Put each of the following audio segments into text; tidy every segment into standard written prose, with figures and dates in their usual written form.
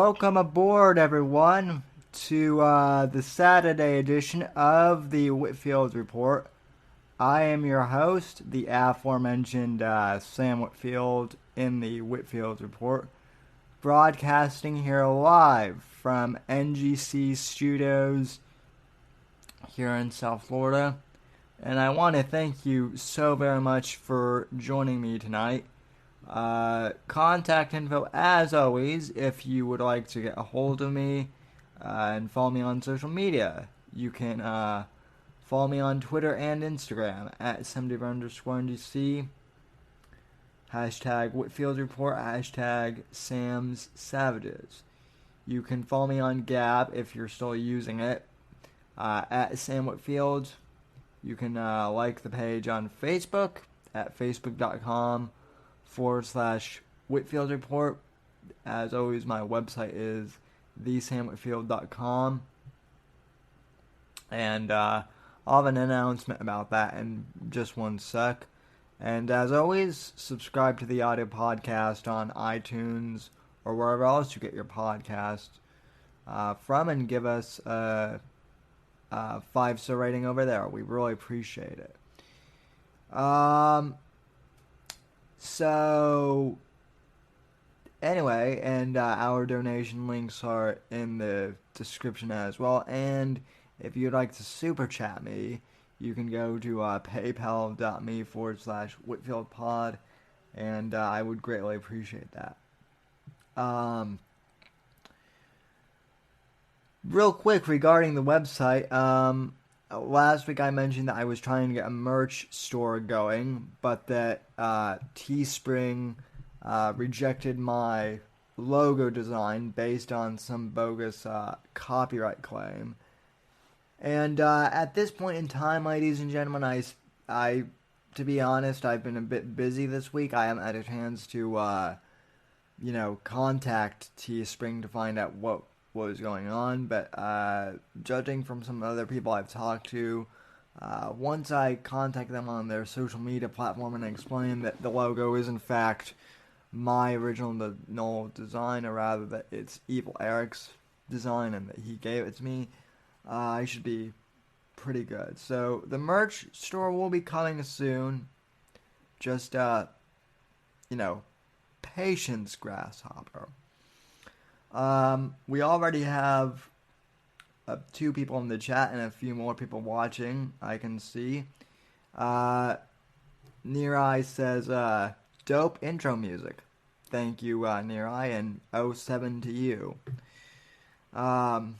Welcome aboard, everyone, to the Saturday edition of the Whitfield Report. I am your host, the aforementioned Sam Whitfield in the Whitfield Report, broadcasting here live from NGC Studios here in South Florida. And I want to thank you so very much for joining me tonight. Contact info, as always, if you would like to get a hold of me and follow me on social media. You can follow me on Twitter and Instagram at @SamDiver_NGC, hashtag Whitfield Report, hashtag Sam's Savages. You can follow me on Gab if you're still using it, at Sam Whitfield. You can like the page on Facebook at facebook.com/Whitfield Report. As always, my website is thesamwhitfield.com. And I'll have an announcement about that in just one sec. And as always, subscribe to the audio podcast on iTunes or wherever else you get your podcast from, and give us a 5-star rating over there. We really appreciate it. So, anyway, and our donation links are in the description as well. And if you'd like to super chat me, you can go to paypal.me/WhitfieldPod, and I would greatly appreciate that. Real quick regarding the website, last week I mentioned that I was trying to get a merch store going, but that Teespring rejected my logo design based on some bogus copyright claim. And at this point in time, ladies and gentlemen, I to be honest, I've been a bit busy this week. I haven't had a chance to, contact Teespring to find out what was going on, but judging from some other people I've talked to, once I contact them on their social media platform and explain that the logo is in fact my original design, or rather that it's Evil Eric's design and that he gave it to me, I should be pretty good. So the merch store will be coming soon. Just patience, grasshopper. We already have 2 people in the chat and a few more people watching, I can see. Nerai says, dope intro music. Thank you, Nerai, and 07 to you. And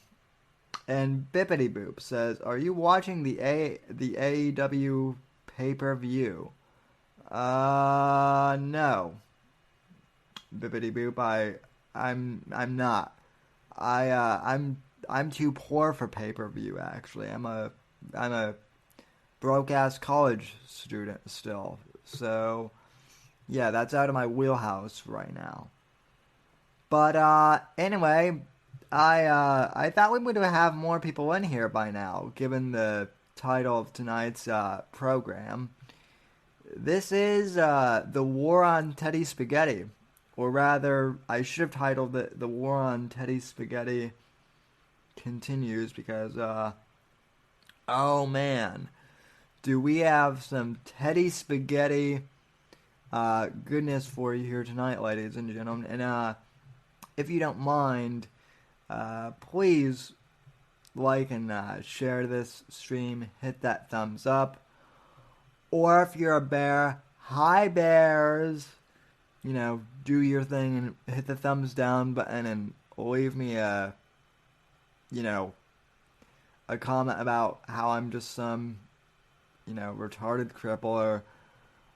Bippity Boop says, are you watching the AEW pay-per-view? No. Bippity Boop, I'm not. I'm too poor for pay-per-view, actually. I'm a broke-ass college student still. So, yeah, that's out of my wheelhouse right now. But anyway, I thought we would have more people in here by now, given the title of tonight's program. This is The War on Teddy Spaghetti. Or rather, I should have titled it The War on Teddy Spaghetti Continues, because, oh man, do we have some Teddy Spaghetti goodness for you here tonight, ladies and gentlemen. And if you don't mind, please like and share this stream, hit that thumbs up. Or if you're a bear, hi bears! Do your thing and hit the thumbs down button and leave me a comment about how I'm just some, retarded cripple or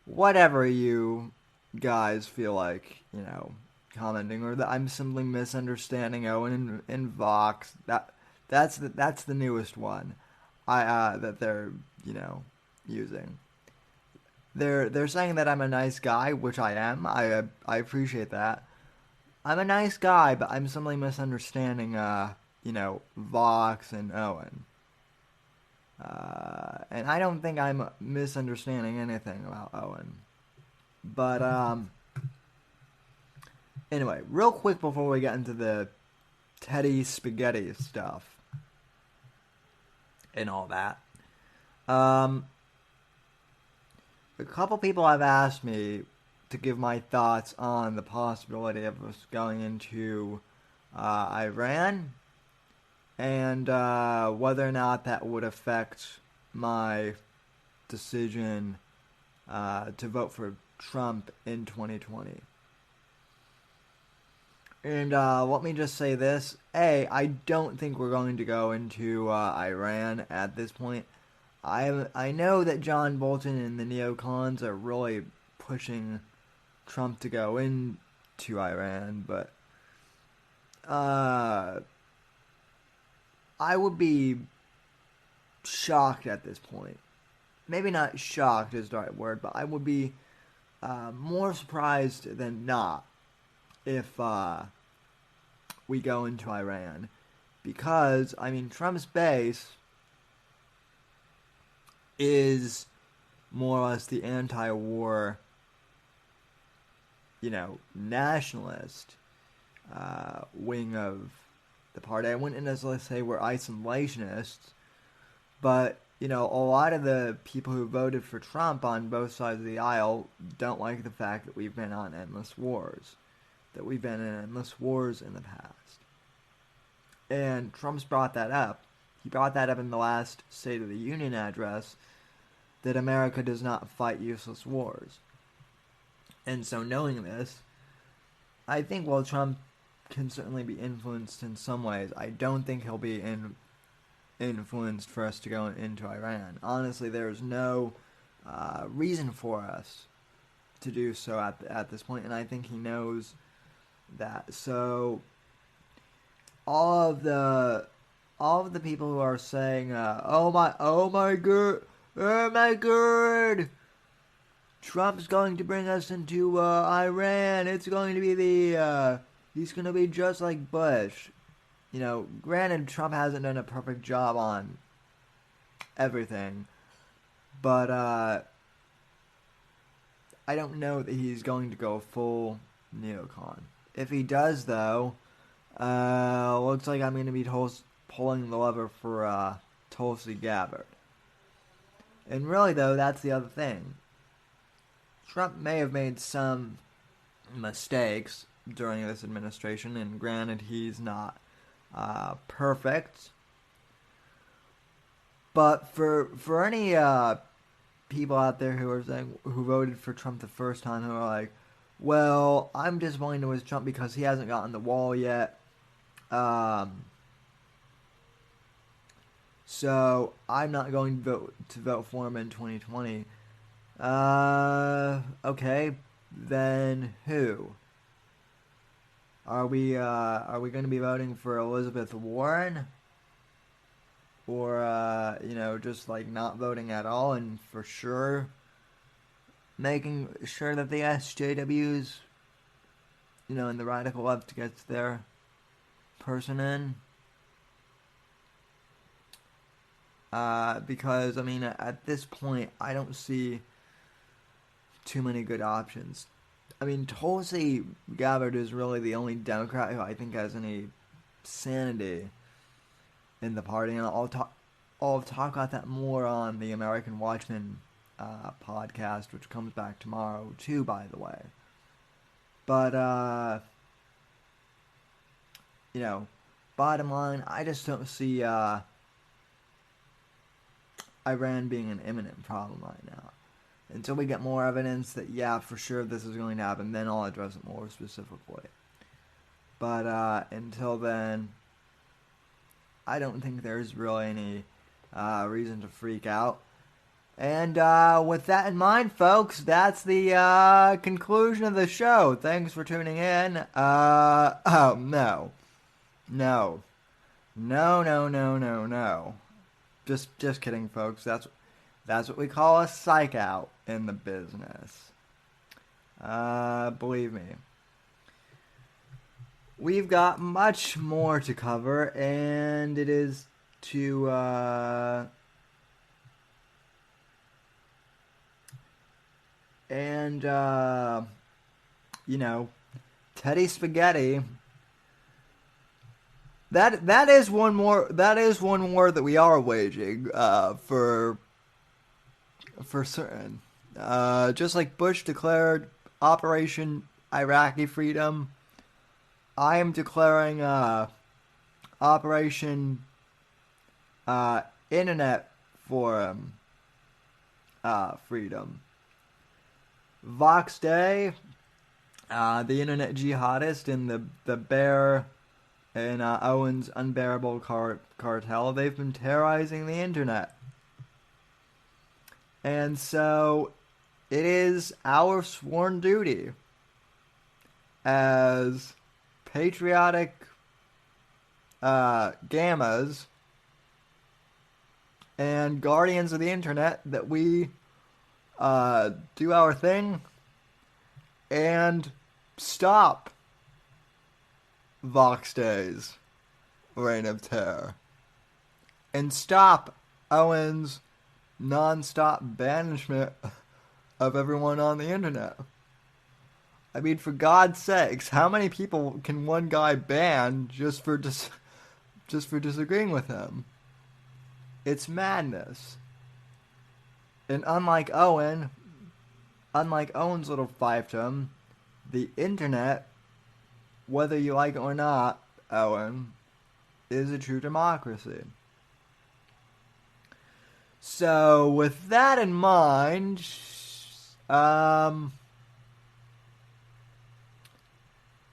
whatever you guys feel like, commenting, or that I'm simply misunderstanding Owen and Vox. That's the newest one that they're, using. They're saying that I'm a nice guy, which I am. I appreciate that. I'm a nice guy, but I'm simply misunderstanding, Vox and Owen. And I don't think I'm misunderstanding anything about Owen. But, anyway, real quick before we get into the Teddy Spaghetti stuff and all that. A couple people have asked me to give my thoughts on the possibility of us going into Iran and whether or not that would affect my decision to vote for Trump in 2020. And let me just say this. I don't think we're going to go into Iran at this point. I know that John Bolton and the neocons are really pushing Trump to go into Iran, but I would be shocked at this point. Maybe not shocked is the right word, but I would be more surprised than not if we go into Iran. Because, I mean, Trump's base is more or less the anti-war, nationalist wing of the party. I wouldn't necessarily say we're isolationists, but, a lot of the people who voted for Trump on both sides of the aisle don't like the fact that we've been on endless wars. That we've been in endless wars in the past. And Trump's brought that up. He brought that up in the last State of the Union address, that America does not fight useless wars. And so knowing this, I think while Trump can certainly be influenced in some ways, I don't think he'll be influenced for us to go into Iran. Honestly, there's no reason for us to do so at this point, and I think he knows that. So all of the people who are saying, oh my god, Trump's going to bring us into Iran. It's going to be he's going to be just like Bush. Granted, Trump hasn't done a perfect job on everything, but I don't know that he's going to go full neocon. If he does, though, looks like I'm going to be pulling the lever for Tulsi Gabbard. And really, though, that's the other thing. Trump may have made some mistakes during this administration, and granted, he's not perfect. But for any people out there who are saying, who voted for Trump the first time, who are like, well, I'm disappointed with Trump because he hasn't gotten the wall yet. So I'm not going to vote for him in 2020. Okay, then who? Are we going to be voting for Elizabeth Warren? Or, just like not voting at all, and for sure making sure that the SJWs, and the radical left gets their person in? Because, at this point, I don't see too many good options. Tulsi Gabbard is really the only Democrat who I think has any sanity in the party, and I'll talk about that more on the American Watchman podcast, which comes back tomorrow too, by the way. But bottom line, I just don't see Iran being an imminent problem right now. Until we get more evidence that, yeah, for sure this is going to happen, then I'll address it more specifically. But until then, I don't think there's really any reason to freak out. And with that in mind, folks, that's the conclusion of the show. Thanks for tuning in. No. Just kidding, folks. That's what we call a psych out in the business. Believe me. We've got much more to cover, and it is to Teddy Spaghetti that is one more. That is one war that we are waging for certain. Just like Bush declared Operation Iraqi Freedom, I am declaring Operation Internet Forum Freedom. Vox Day, the internet jihadist and the bear in Owen's unbearable cartel, they've been terrorizing the internet. And so it is our sworn duty as patriotic gammas and guardians of the internet that we do our thing and stop Vox Day's reign of terror and stop Owen's non-stop banishment of everyone on the internet. I mean, for God's sakes, how many people can one guy ban just for disagreeing with him? It's madness. And unlike Owen's little fiefdom, the internet, whether you like it or not, Owen, is a true democracy. So, with that in mind,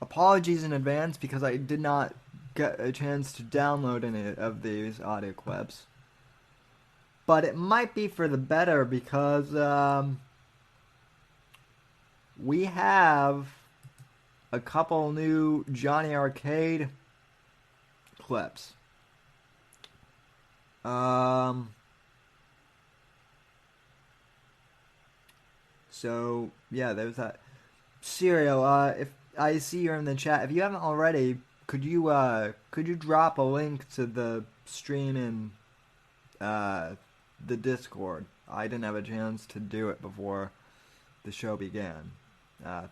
apologies in advance because I did not get a chance to download any of these audio clips. But it might be for the better because we have a couple new Johnny Arcade clips. So yeah, there's that. Serial, if I see you're in the chat, if you haven't already, could you drop a link to the stream in the Discord? I didn't have a chance to do it before the show began.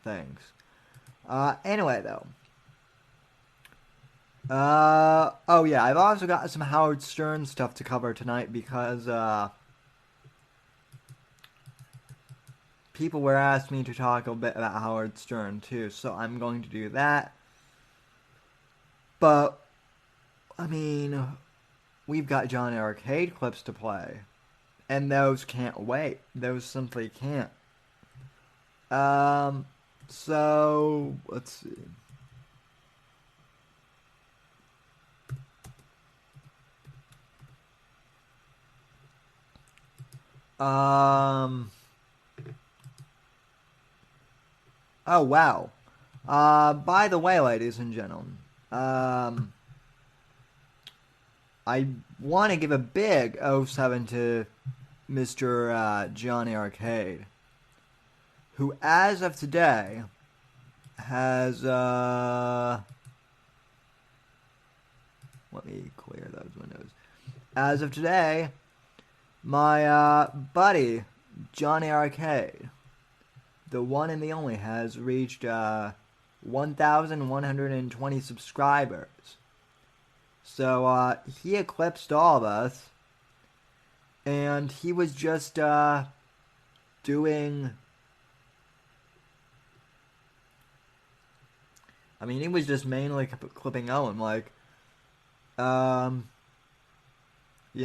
Thanks. Anyway, though. Oh yeah, I've also got some Howard Stern stuff to cover tonight because people were asking me to talk a bit about Howard Stern too, so I'm going to do that. But I mean, we've got Johnny Arcade clips to play, and those can't wait. Those simply can't. So let's see. Oh, wow. By the way, ladies and gentlemen, I want to give a big 07 to Mr. Johnny Arcade, who, as of today, has, let me clear those windows. As of today, my buddy, Johnny Arcade, the one and the only, has reached 1,120 subscribers. So he eclipsed all of us, and he was just doing... I mean, he was just mainly clipping Owen, like, you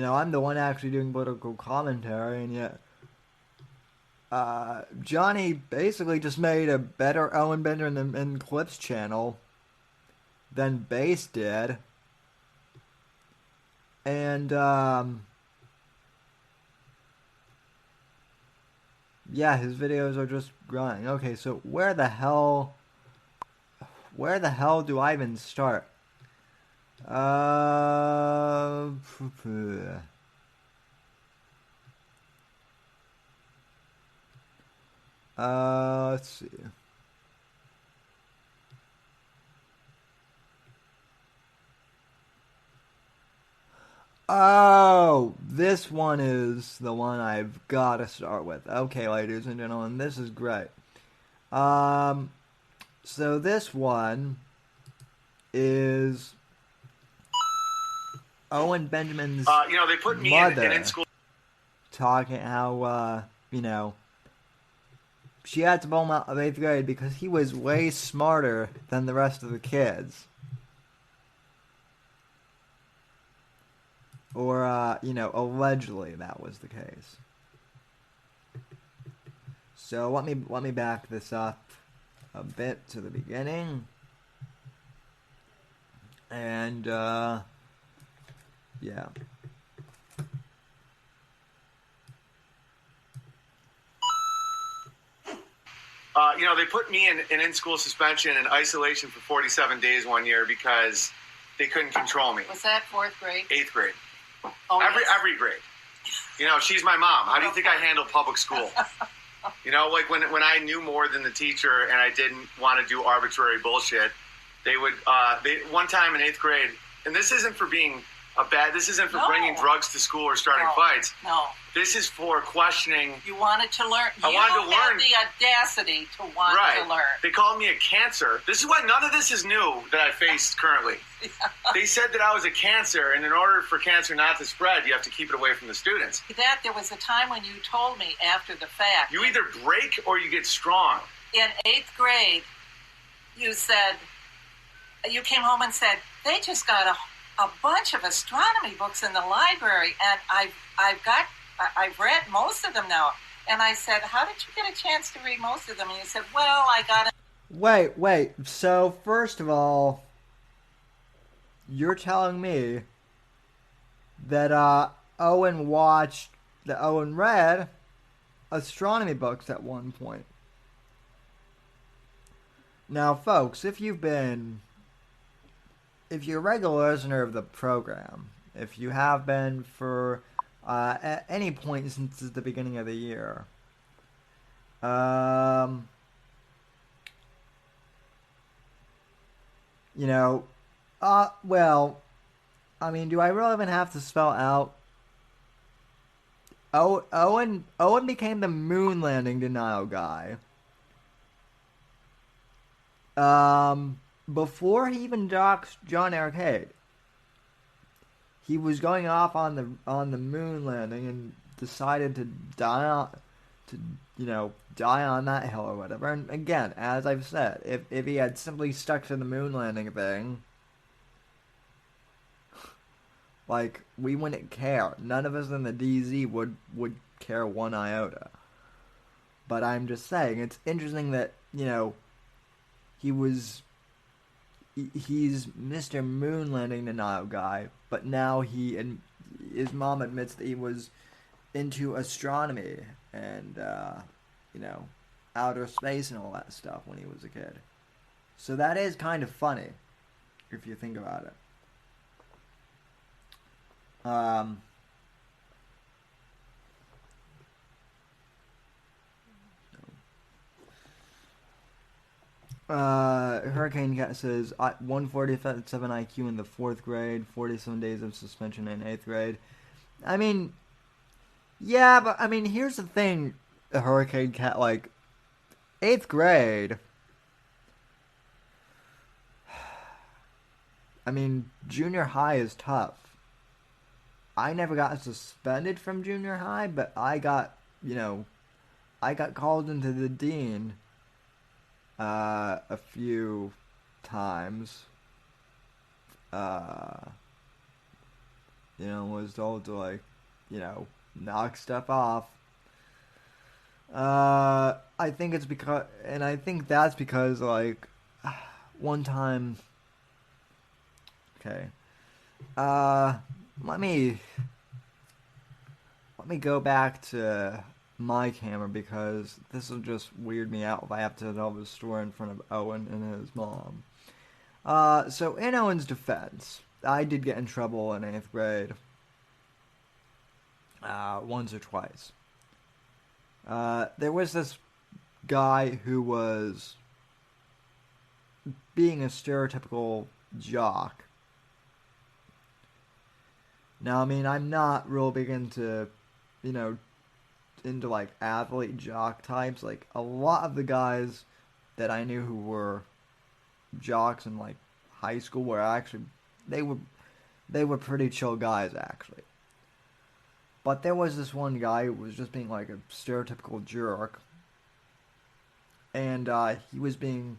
know, I'm the one actually doing political commentary, and yet Johnny basically just made a better Owen Bender and Clips channel than Base did. And, yeah, his videos are just growing. Okay, so where the hell do I even start? Let's see. Oh, this one is the one I've got to start with. Okay, ladies and gentlemen, this is great. So this one is Owen Benjamin's they put me in school. Talking how, she had to pull him out of 8th grade because he was way smarter than the rest of the kids. Or, allegedly that was the case. So let me back this up a bit to the beginning. And, yeah. They put me in in-school suspension and isolation for 47 days one year because they couldn't control me. Was that 4th grade? 8th grade. Oh, Every grade. She's my mom. How do you think I handle public school? Like when I knew more than the teacher and I didn't want to do arbitrary bullshit, they would, one time in 8th grade, and this isn't for being this isn't for bringing drugs to school or starting fights. No. This is for questioning. You wanted to learn. I wanted to learn. You had the audacity to want to learn. They called me a cancer. This is why none of this is new that I face currently. Yeah. They said that I was a cancer, and in order for cancer not to spread, you have to keep it away from the students. There was a time when you told me after the fact. You either break or you get strong. In 8th grade, you came home and said, they just got a bunch of astronomy books in the library, and I've read most of them now. And I said, how did you get a chance to read most of them? And you said, well, I got it. Wait. So, first of all, you're telling me that Owen read astronomy books at one point. Now, folks, if you're a regular listener of the program, if you have been for at any point since the beginning of the year, well, I mean, do I really even have to spell out? Owen became the moon landing denial guy. Before he even doxed John Arcade, he was going off on the moon landing and decided to die on that hill or whatever. And again, as I've said, if he had simply stuck to the moon landing thing, like, we wouldn't care. None of us in the DZ would care one iota. But I'm just saying, it's interesting that, he's Mr. Moon Landing denial guy, but now his mom admits that he was into astronomy and, outer space and all that stuff when he was a kid. So that is kind of funny, if you think about it. Hurricane Cat says 147 IQ in the 4th grade, 47 days of suspension in 8th grade. I mean, yeah, but I mean, here's the thing, Hurricane Cat, like, 8th grade. I mean, junior high is tough. I never got suspended from junior high, but I got called into the dean a few times. Was told to, knock stuff off. I think that's because, one time. Okay. Let me go back to my camera because this will just weird me out if I have to tell the story in front of Owen and his mom. So in Owen's defense, I did get in trouble in 8th grade. Once or twice. There was this guy who was being a stereotypical jock. Now, I mean, I'm not real big into, into athlete jock types. Like, a lot of the guys that I knew who were jocks in high school were actually, they were they were pretty chill guys, actually. But there was this one guy who was just being like a stereotypical jerk. And he was being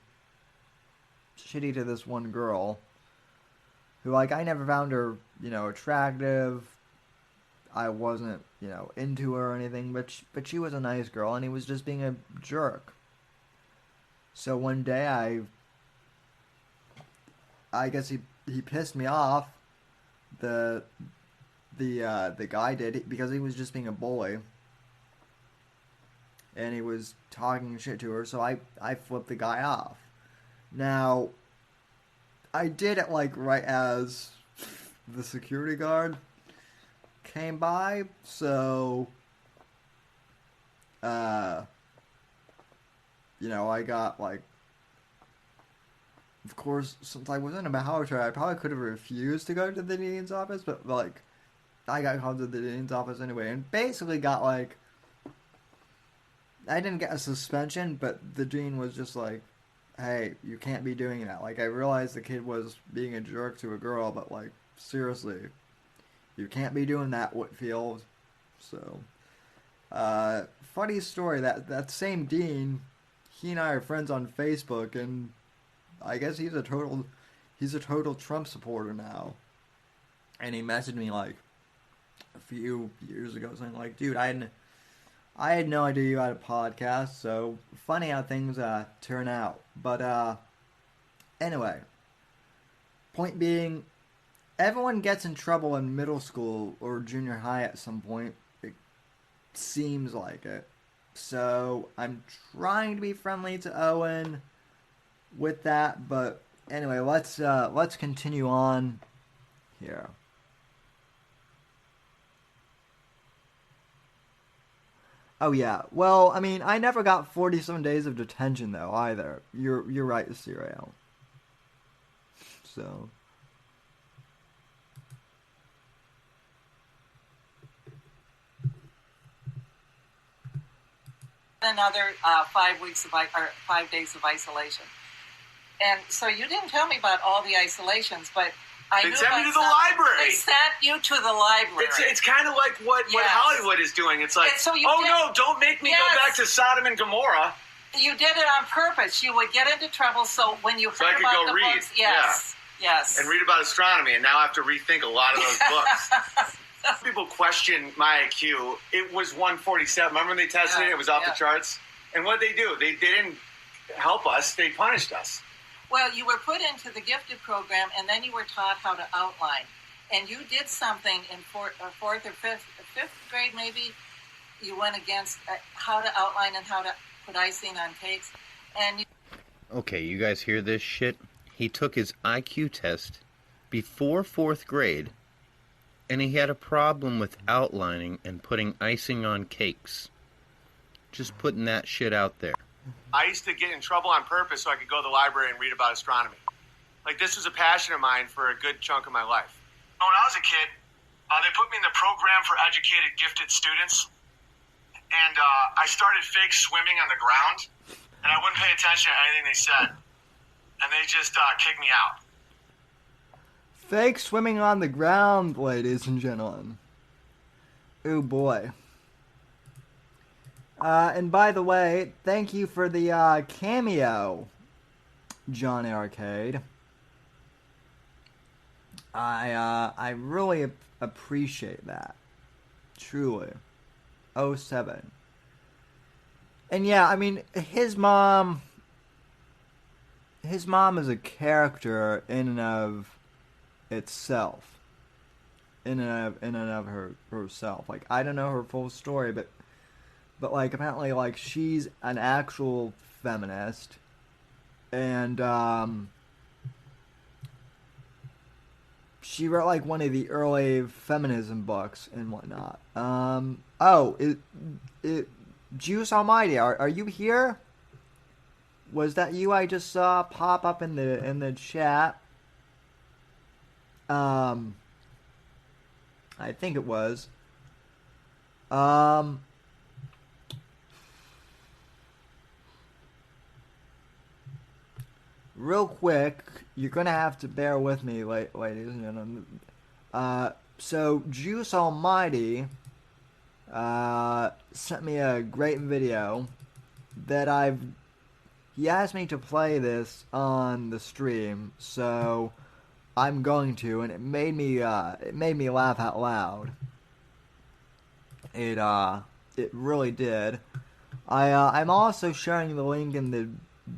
shitty to this one girl who, like, I never found her, attractive. I wasn't, into her or anything, but she was a nice girl, and he was just being a jerk. So one day I guess he pissed me off. The guy did, because he was just being a bully. And he was talking shit to her, so I flipped the guy off. Now, I did it like right as the security guard came by, so I got like, of course, since I was in a military, I probably could have refused to go to the dean's office, but like, I got called to the dean's office anyway, and basically got like, I didn't get a suspension, but the dean was just like, hey, you can't be doing that. Like, I realized the kid was being a jerk to a girl, but like, seriously, you can't be doing that, Whitfield. So, funny story, that same dean, he and I are friends on Facebook, and I guess he's a total Trump supporter now. And he messaged me like a few years ago saying like, dude, I had no idea you had a podcast, so funny how things turn out. But anyway, point being, everyone gets in trouble in middle school or junior high at some point. It seems like it. So I'm trying to be friendly to Owen with that, but anyway, let's continue on here. Oh yeah. Well, I mean, I never got 47 days of detention though either. You're right, Cyril. So another 5 days of isolation. And so you didn't tell me about all the isolations, but They sent me to the library. They sent you to the library. It's kind of like what Hollywood is doing. It's like, no, don't make me go back to Sodom and Gomorrah. You did it on purpose. You would get into trouble, so when you heard I could about go the read. books, yes, and read about astronomy, and now I have to rethink a lot of those books. People question my IQ. It was 147. Remember when they tested it? It was off the charts. And what did they do? They didn't help us. They punished us. Well, you were put into the gifted program, and then you were taught how to outline. And you did something in fourth or fifth grade, maybe. You went against how to outline and how to put icing on cakes. And okay, you guys hear this shit? He took his IQ test before fourth grade, and he had a problem with outlining and putting icing on cakes. Just putting that shit out there. I used to get in trouble on purpose so I could go to the library and read about astronomy. Like, this was a passion of mine for a good chunk of my life. When I was a kid, they put me in the program for educated, gifted students. And I started fake swimming on the ground. And I wouldn't pay attention to anything they said. And they just kicked me out. Fake swimming on the ground, ladies and gentlemen. Oh boy. And by the way, thank you for the cameo, John Arcade. I really appreciate that. Truly. 07. And yeah, I mean, his mom is a character in and of itself. In and of herself. Like, I don't know her full story, but like, apparently, like, she's an actual feminist. And she wrote like one of the early feminism books and whatnot. Juice Almighty, are you here? Was that you I just saw pop up in the chat? I think it was. Real quick, you're gonna have to bear with me, ladies and gentlemen. So Juice Almighty sent me a great video that he asked me to play this on the stream, so I'm going to, and it made me laugh out loud. It really did. I'm also sharing the link in the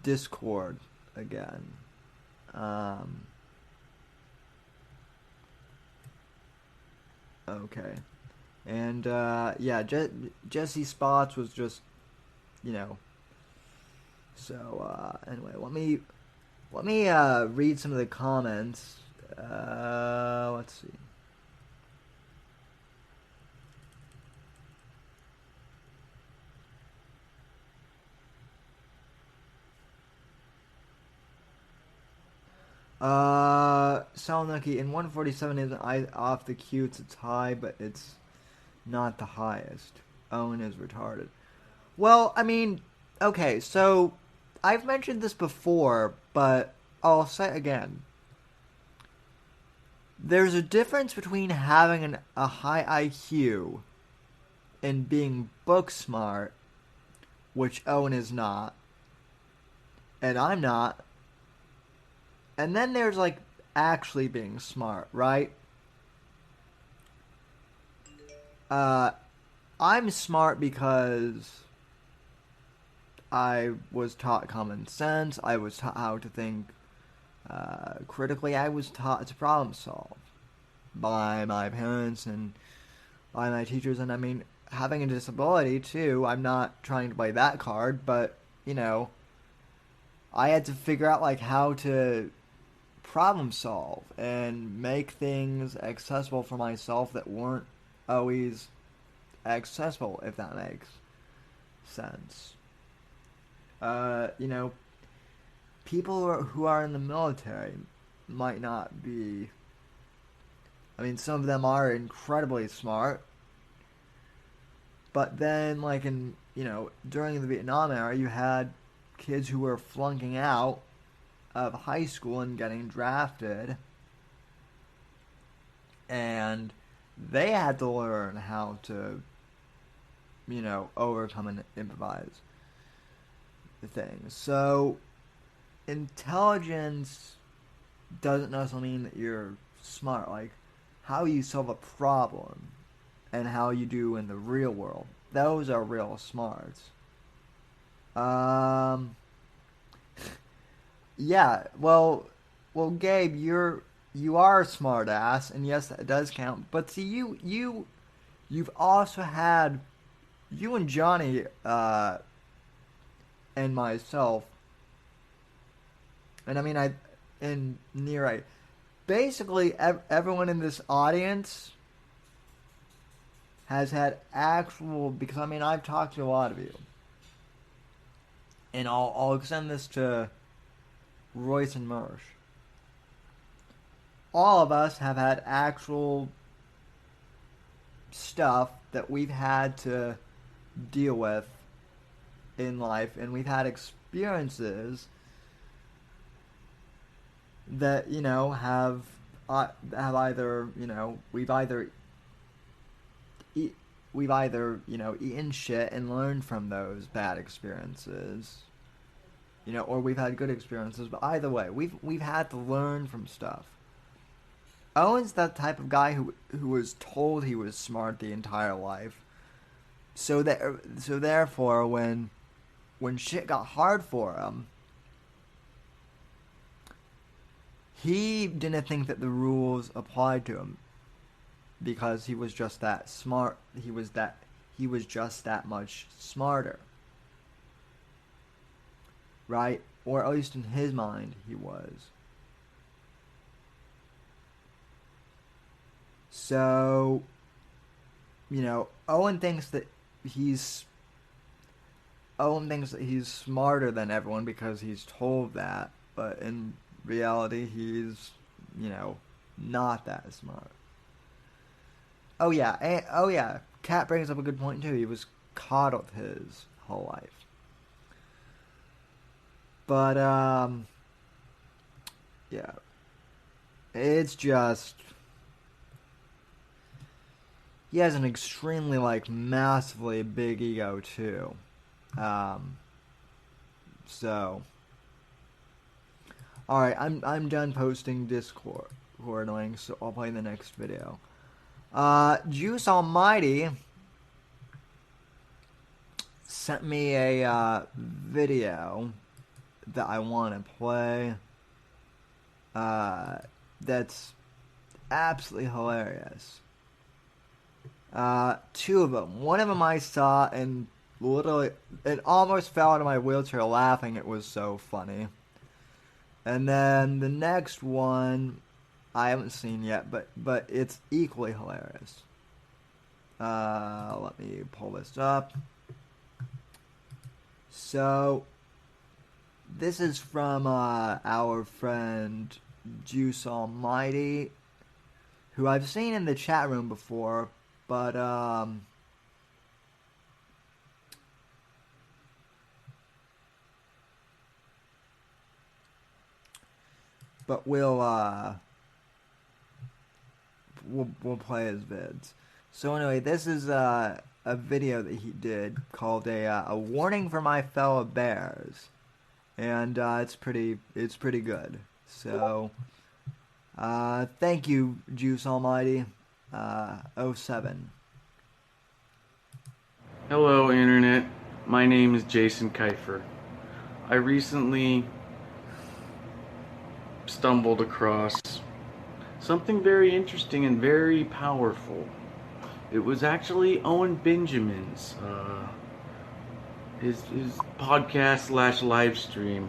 Discord again. Okay. And, yeah, Jesse Spots was just, so, anyway, let me read some of the comments. Let's see. Salnucky, in 147 isn't off the cutes, it's high, but it's not the highest. Owen is retarded. Well, I mean, okay, so I've mentioned this before, but I'll say it again. There's a difference between having a high IQ and being book smart, which Owen is not, and I'm not. And then there's, like, actually being smart, right? I'm smart because I was taught common sense. I was taught how to think critically. I was taught to problem solve by my parents and by my teachers. And, I mean, having a disability, too, I'm not trying to play that card, but, I had to figure out, like, how to problem solve and make things accessible for myself that weren't always accessible, if that makes sense. People who are in the military might not be, I mean, some of them are incredibly smart, but then, like, during the Vietnam era, you had kids who were flunking out of high school and getting drafted, and they had to learn how to, overcome and improvise the things. So, intelligence doesn't necessarily mean that you're smart. Like, how you solve a problem and how you do in the real world, those are real smarts. Yeah, well, Gabe, you are a smart ass, and yes, that does count. But see, you've also had, you and Johnny, and myself, and I mean, and Near, basically everyone in this audience has had actual, because I mean, I've talked to a lot of you, and I'll extend this to Royce and Marsh. All of us have had actual stuff that we've had to deal with in life, and we've had experiences that have either we've either eaten shit and learned from those bad experiences. Or we've had good experiences, but either way, we've had to learn from stuff. Owen's that type of guy who was told he was smart the entire life. So therefore, when shit got hard for him, he didn't think that the rules applied to him because he was just that smart. He was just that much smarter. Right? Or at least in his mind, he was. So, Owen thinks that he's smarter than everyone because he's told that, but in reality, he's, not that smart. Oh yeah, Kat brings up a good point too. He was coddled his whole life. But, yeah. It's just, he has an extremely, like, massively big ego, too. So, alright, I'm done posting Discord links, so I'll play the next video. Juice Almighty sent me a video that I want to play. That's absolutely hilarious. Two of them. One of them I saw and literally, it almost fell out of my wheelchair laughing. It was so funny. And then the next one I haven't seen yet, but it's equally hilarious. Let me pull this up. So, this is from our friend Juice Almighty, who I've seen in the chat room before, but we'll play his vids. So anyway, this is a video that he did called a warning for my fellow bears, and it's pretty good. So thank you, Juice Almighty. 07. Hello, Internet. My name is Jason Keifer. I recently stumbled across something very interesting and very powerful. It was actually Owen Benjamin's his podcast / live stream.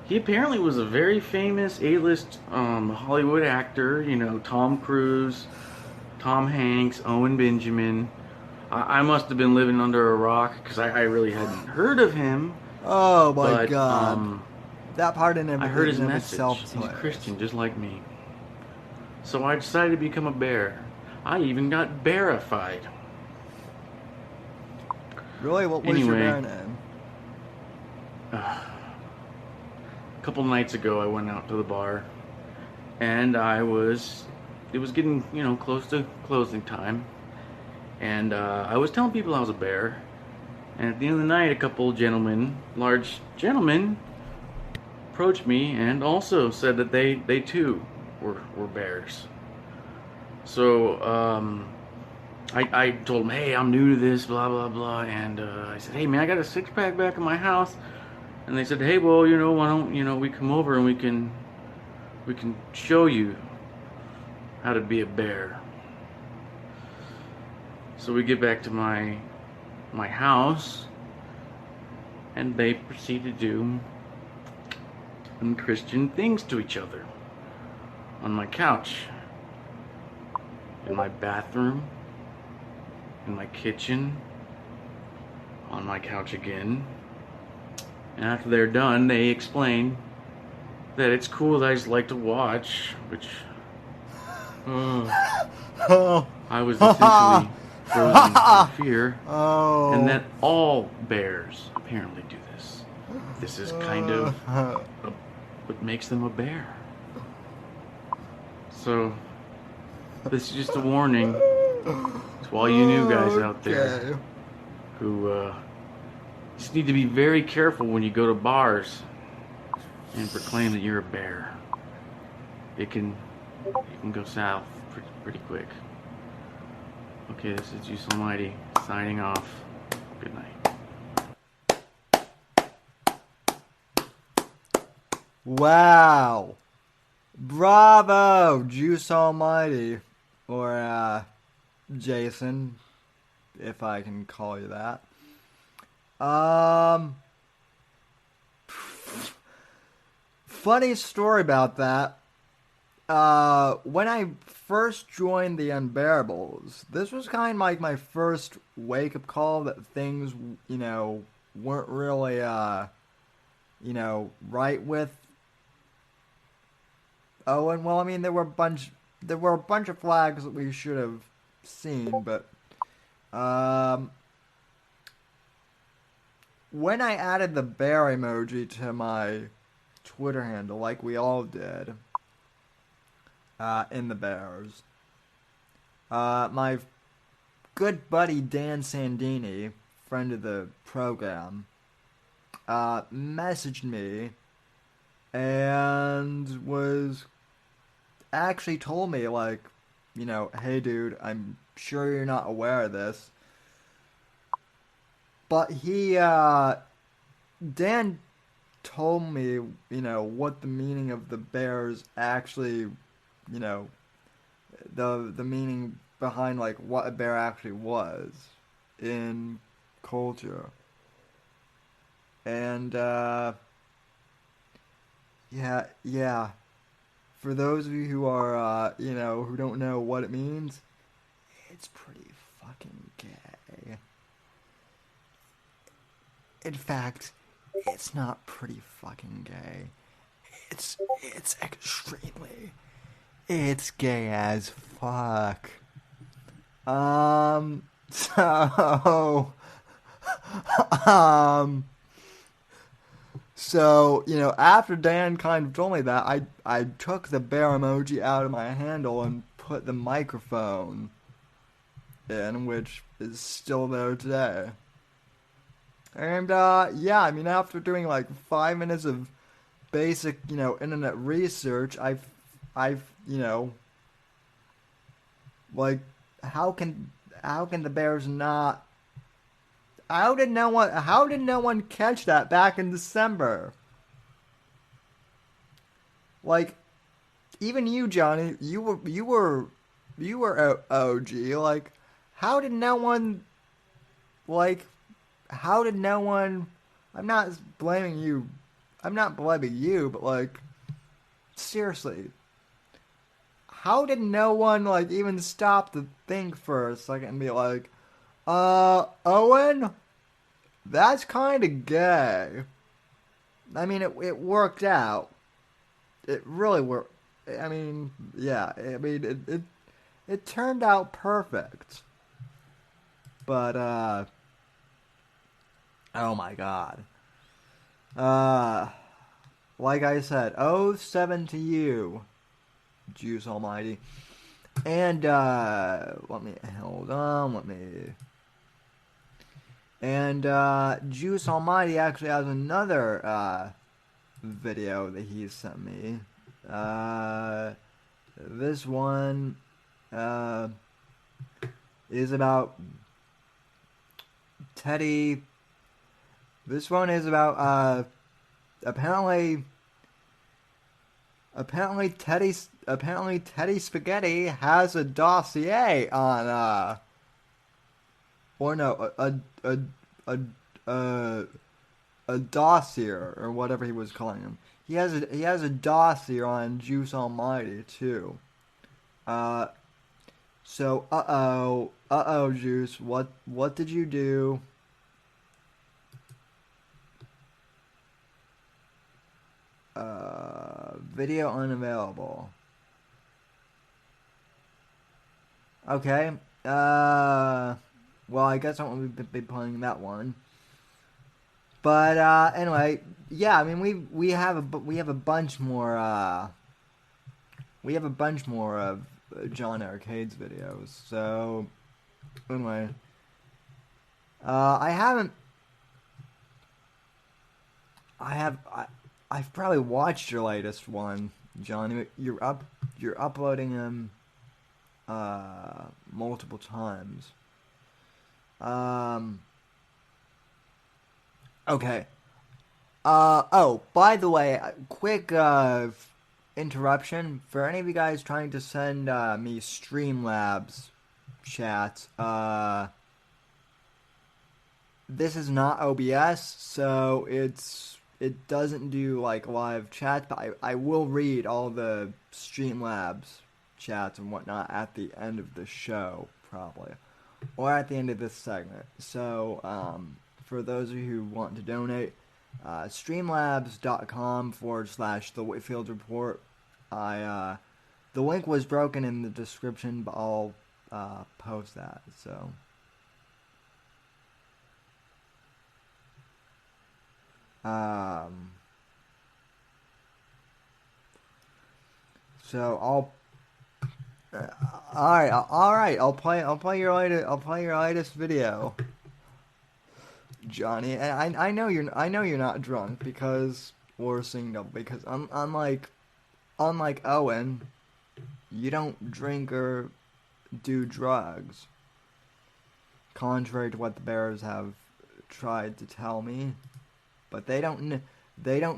He apparently was a very famous A-list Hollywood actor. You know, Tom Cruise, Tom Hanks, Owen Benjamin. I must have been living under a rock because I really hadn't heard of him. Oh my god. That part in I heard his message. He's He's a Christian, just like me. So I decided to become a bear. I even got bearified. Really? What was your bear name? A couple nights ago I went out to the bar, and it was getting, close to closing time, and I was telling people I was a bear, and at the end of the night a couple large gentlemen, approached me and also said that they too were bears. So I told them, hey, I'm new to this, blah blah blah, and I said, hey man, I got a 6-pack back in my house. And they said, hey, well, why don't, we come over and we can show you how to be a bear. So we get back to my house, and they proceed to do unchristian things to each other. On my couch, in my bathroom, in my kitchen, on my couch again. And after they're done, they explain that it's cool that I just like to watch, which I was essentially frozen in fear, and that all bears apparently do this. This is kind of what makes them a bear. So this is just a warning to all you new guys out there who just need to be very careful when you go to bars and proclaim that you're a bear. It can go south pretty quick. Okay, this is Juice Almighty signing off. Good night. Wow. Bravo, Juice Almighty. Or, Jason, if I can call you that. Funny story about that. When I first joined the Unbearables, this was kind of like my first wake-up call that things, weren't really, right with Owen. Well, I mean, there were a bunch of flags that we should have seen, but, when I added the bear emoji to my Twitter handle, like we all did, in the Bears, my good buddy Dan Sandini, friend of the program, messaged me and was actually told me, like, you know, hey dude, I'm sure you're not aware of this, but Dan told me, you know, what the meaning of the bears actually, you know, the meaning behind, like, what a bear actually was in culture. And, yeah. For those of you who are, you know, who don't know what it means, it's pretty fucking gay. In fact, it's not pretty fucking gay. It's extremely. It's gay as fuck. So, so, you know, after Dan kind of told me that, I took the bear emoji out of my handle and put the microphone in, which is still there today. And, yeah, I mean, after doing like 5 minutes of basic, you know, internet research, I've, you know, like, how can the Bears not? How did no one catch that back in December? Like, even you, Johnny, you were OG. Like, how did no one? Like, how did no one? I'm not blaming you. I'm not blaming you, but like, seriously, how did no one like even stop to think for a second and be like, Owen, that's kind of gay. I mean, it worked out. It really worked. I mean, yeah. I mean, it turned out perfect. But oh my god. Like I said, 07 to you, Juice Almighty. And let me hold on. Let me. And Juice Almighty actually has another video that he sent me. This one is about Teddy. This one is about apparently Teddy Spaghetti has a dossier on or no a dossier or whatever he was calling him. He has a dossier on Juice Almighty too. So Juice, what did you do? Video unavailable. Okay. Well, I guess I won't be playing that one. But anyway, yeah. I mean, we have a bunch more. We have a bunch more of John Arcade's videos. So anyway, I've probably watched your latest one, John. You're uploading them multiple times. Okay. Oh, by the way, quick interruption for any of you guys trying to send me Streamlabs chats. This is not OBS, so it doesn't do like live chats, but I will read all the Streamlabs chats and whatnot at the end of the show, probably, or at the end of this segment. So for those of you who want to donate, streamlabs.com/The Whitfield Report. The link was broken in the description, but I'll post that. So I'll All right. I'll play your latest video, Johnny. And I know you're not drunk because we're seeing double. Because unlike Owen, you don't drink or do drugs, contrary to what the Bears have tried to tell me. But they don't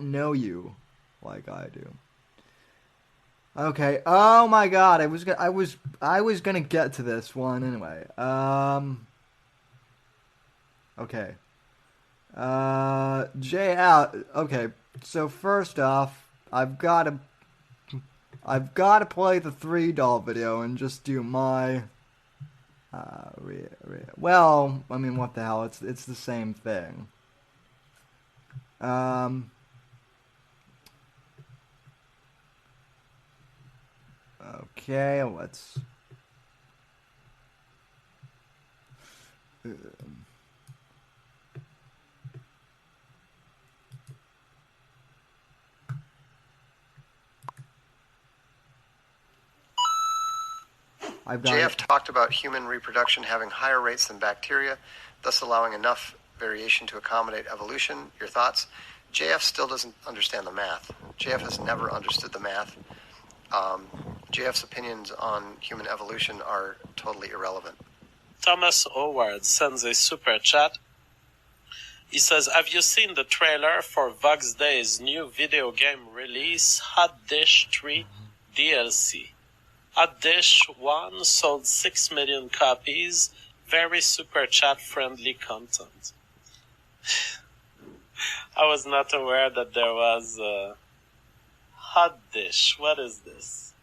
know you like I do. Okay. Oh my God. I was gonna get to this one anyway. Okay. JL. Okay. So first off, I've got to play the 3 doll video and just do my. Well, I mean, what the hell? It's the same thing. Okay, let's. JF talked about human reproduction having higher rates than bacteria, thus allowing enough variation to accommodate evolution. Your thoughts? JF still doesn't understand the math. JF has never understood the math. JF's opinions on human evolution are totally irrelevant. Thomas Howard sends a super chat. He says, have you seen the trailer for Vox Day's new video game release, Hot Dish 3 DLC? Hot Dish 1 sold 6 million copies. Very super chat friendly content. I was not aware that there was a Hot Dish. What is this?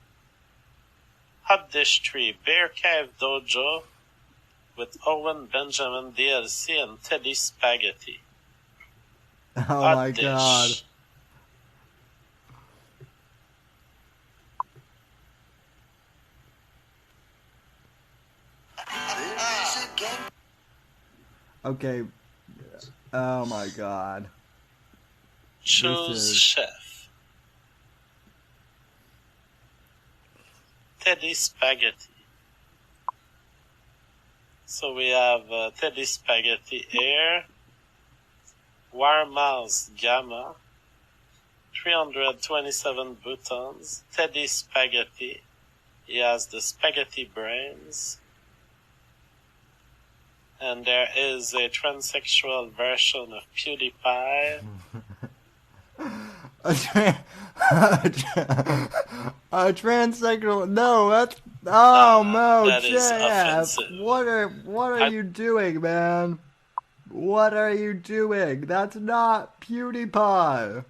Hot Dish 3 Bear Cave Dojo with Owen Benjamin DLC and Teddy Spaghetti. Oh Hot my Dish. God. Okay. Oh my God. Choose chef. Teddy Spaghetti. So we have Teddy Spaghetti Air, Warmouse Gamma, 327 buttons, Teddy Spaghetti. He has the spaghetti brains. And there is a transsexual version of PewDiePie. A transsexual? No, that's no, that is JF. offensive. What are you doing, man? What are you doing? That's not PewDiePie.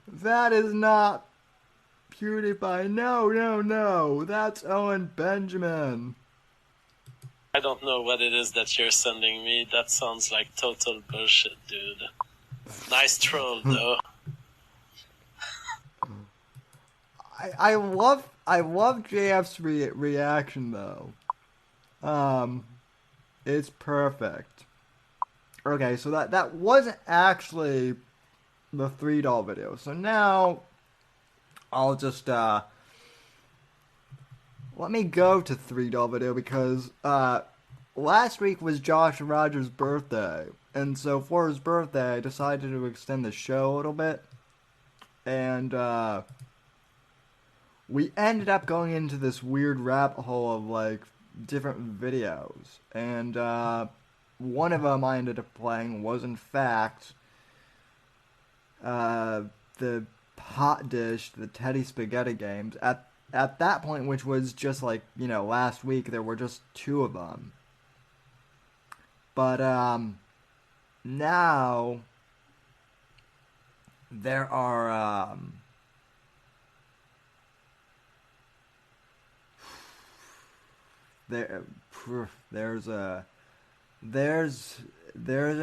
That is not PewDiePie. No. That's Owen Benjamin. I don't know what it is that you're sending me. That sounds like total bullshit, dude. Nice troll, though. I love JF's reaction though. It's perfect. Okay, so that wasn't actually the 3 doll video. So now I'll just let me go to 3 doll video because last week was Josh and Roger's birthday, and so for his birthday I decided to extend the show a little bit, and we ended up going into this weird rabbit hole of like different videos, and one of them I ended up playing was in fact the Hot Dish, the Teddy Spaghetti games. At that point, which was just like, last week, there were just 2 of them. But now there are there's a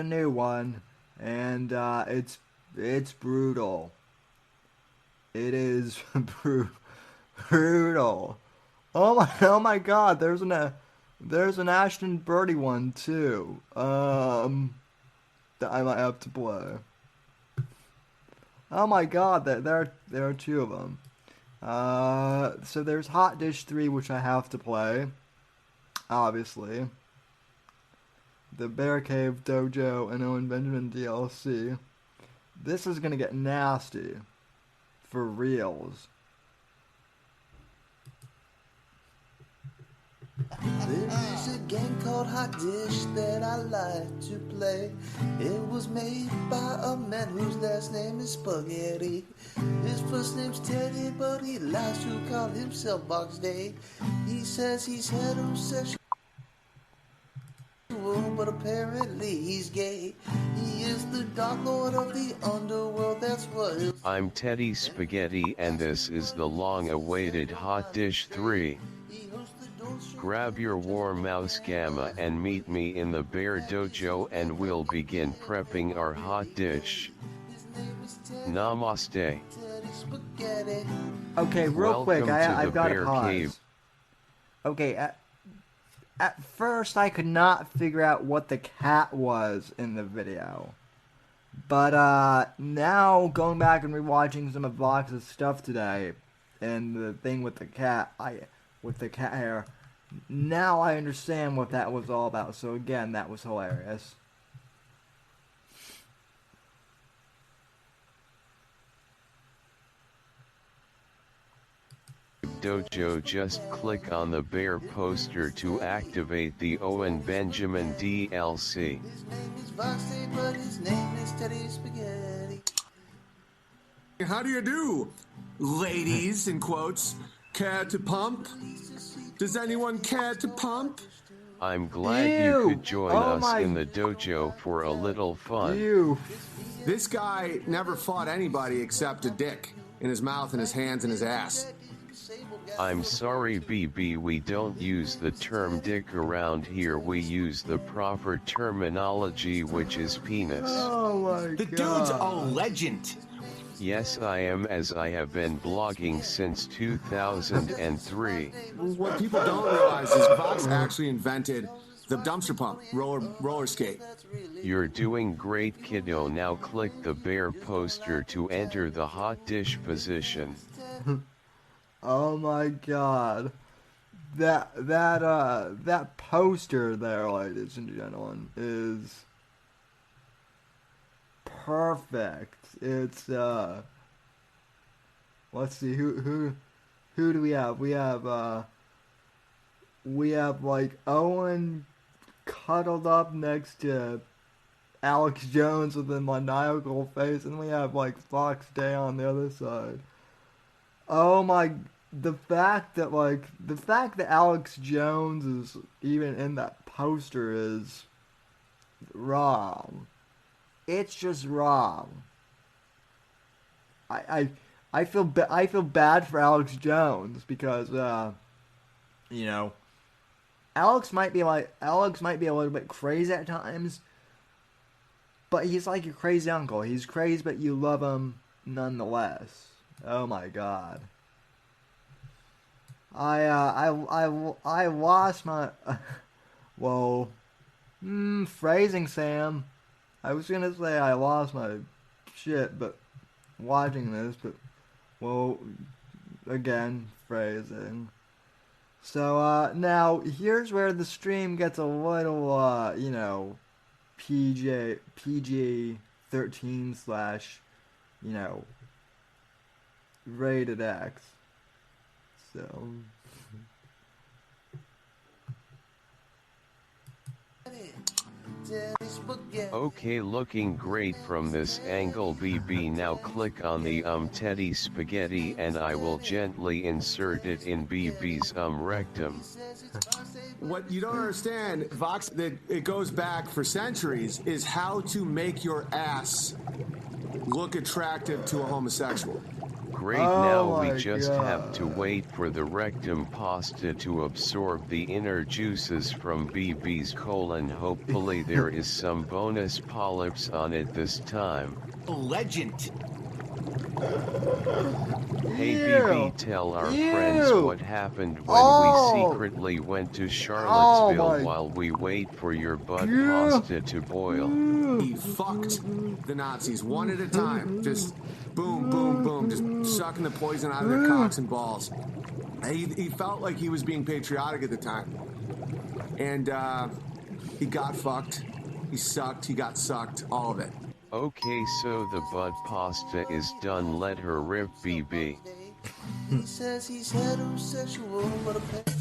new one, and it's brutal. It is brutal. Oh my God! There's an Ashton Birdie one too. That I might have to play. Oh my god, there are two of them. So there's Hot Dish 3, which I have to play. Obviously. The Bear Cave Dojo and Owen Benjamin DLC. This is gonna get nasty. For reals. There is a game called Hot Dish that I like to play. It was made by a man whose last name is Spaghetti. His first name's Teddy, but he likes to call himself Box Day. He says he's heterosexual, but apparently he's gay. He is the Dark Lord of the underworld, that's what he'll... I'm Teddy Spaghetti and this is the long-awaited Hot Dish 3. Grab your warm mouse gamma and meet me in the Bear Dojo and we'll begin prepping our hot dish. Namaste. Okay, real quick, I've got to pause. Cave. Okay, at first I could not figure out what the cat was in the video. But now going back and rewatching some of Vox's stuff today, and the thing with the cat, with the cat hair, now I understand what that was all about. So again, that was hilarious. Dojo, just click on the bear poster to activate the Owen Benjamin DLC. His name is Boxy, but his name is Teddy Spaghetti. How do you do, ladies, in quotes? Care to pump? Does anyone care to pump? I'm glad you could join us in the dojo for a little fun. This guy never fought anybody except a dick in his mouth and his hands and his ass. I'm sorry, BB, we don't use the term dick around here. We use the proper terminology, which is penis. Oh my god. The dude's a legend. Yes, I am, as I have been blogging since 2003. What people don't realize is Vox actually invented the dumpster pump, roller skate. You're doing great, kiddo. Now click the bear poster to enter the hot dish position. Oh my god. That poster there, ladies and gentlemen, is perfect. It's let's see, who do we have? We have like Owen cuddled up next to Alex Jones with a maniacal face, and we have like Fox Day on the other side. Oh my, the fact that Alex Jones is even in that poster is wrong. It's just wrong. I feel bad for Alex Jones because you know, Alex might be a little bit crazy at times, but he's like your crazy uncle. He's crazy, but you love him nonetheless. Oh my god. I lost my whoa. Phrasing, Sam. I was gonna say I lost my shit, but watching this, but well, again, phrasing. So now here's where the stream gets a little you know, PG 13 / you know, rated X. So Okay, looking great from this angle, BB. Now click on the Teddy Spaghetti and I will gently insert it in BB's rectum. What you don't understand, Vox, that it goes back for centuries, is how to make your ass look attractive to a homosexual. Great, now we just have to wait for the rectum pasta to absorb the inner juices from BB's colon. Hopefully there is some bonus polyps on it this time. Legend. Hey BB, tell our friends what happened when we secretly went to Charlottesville while we wait for your butt pasta to boil. He fucked the Nazis one at a time. Just boom, boom, boom, just sucking the poison out of their cocks and balls. He felt like he was being patriotic at the time. And he got fucked. He sucked. He got sucked. All of it. Okay, so the butt pasta is done. Let her rip, BB. He says he's heterosexual, but apparently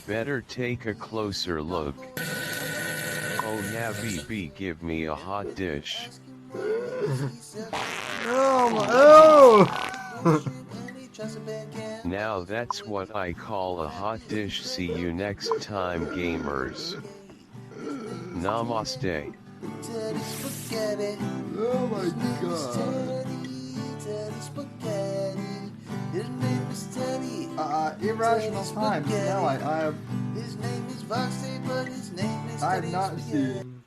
Better take a closer look. Oh yeah, BB, give me a hot dish. Now that's what I call a hot dish. See you next time, gamers. Namaste. Teddy Spaghetti. Oh my god. Teddy Spaghetti. His name is Teddy. Irrational Times. No, I have. His name is Voxy, but his name is I have Teddy not Spaghetti. seen.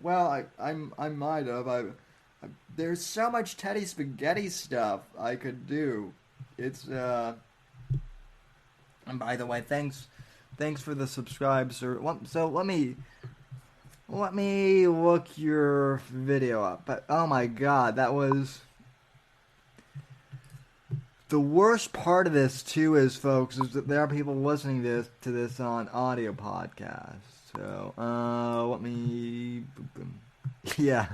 Well, I might have. There's so much Teddy Spaghetti stuff I could do. It's And by the way, thanks for the subscribe, sir. So let me look your video up. But oh my god, that was. The worst part of this too is, folks, is that there are people listening to this on audio podcasts. So, let me... Yeah.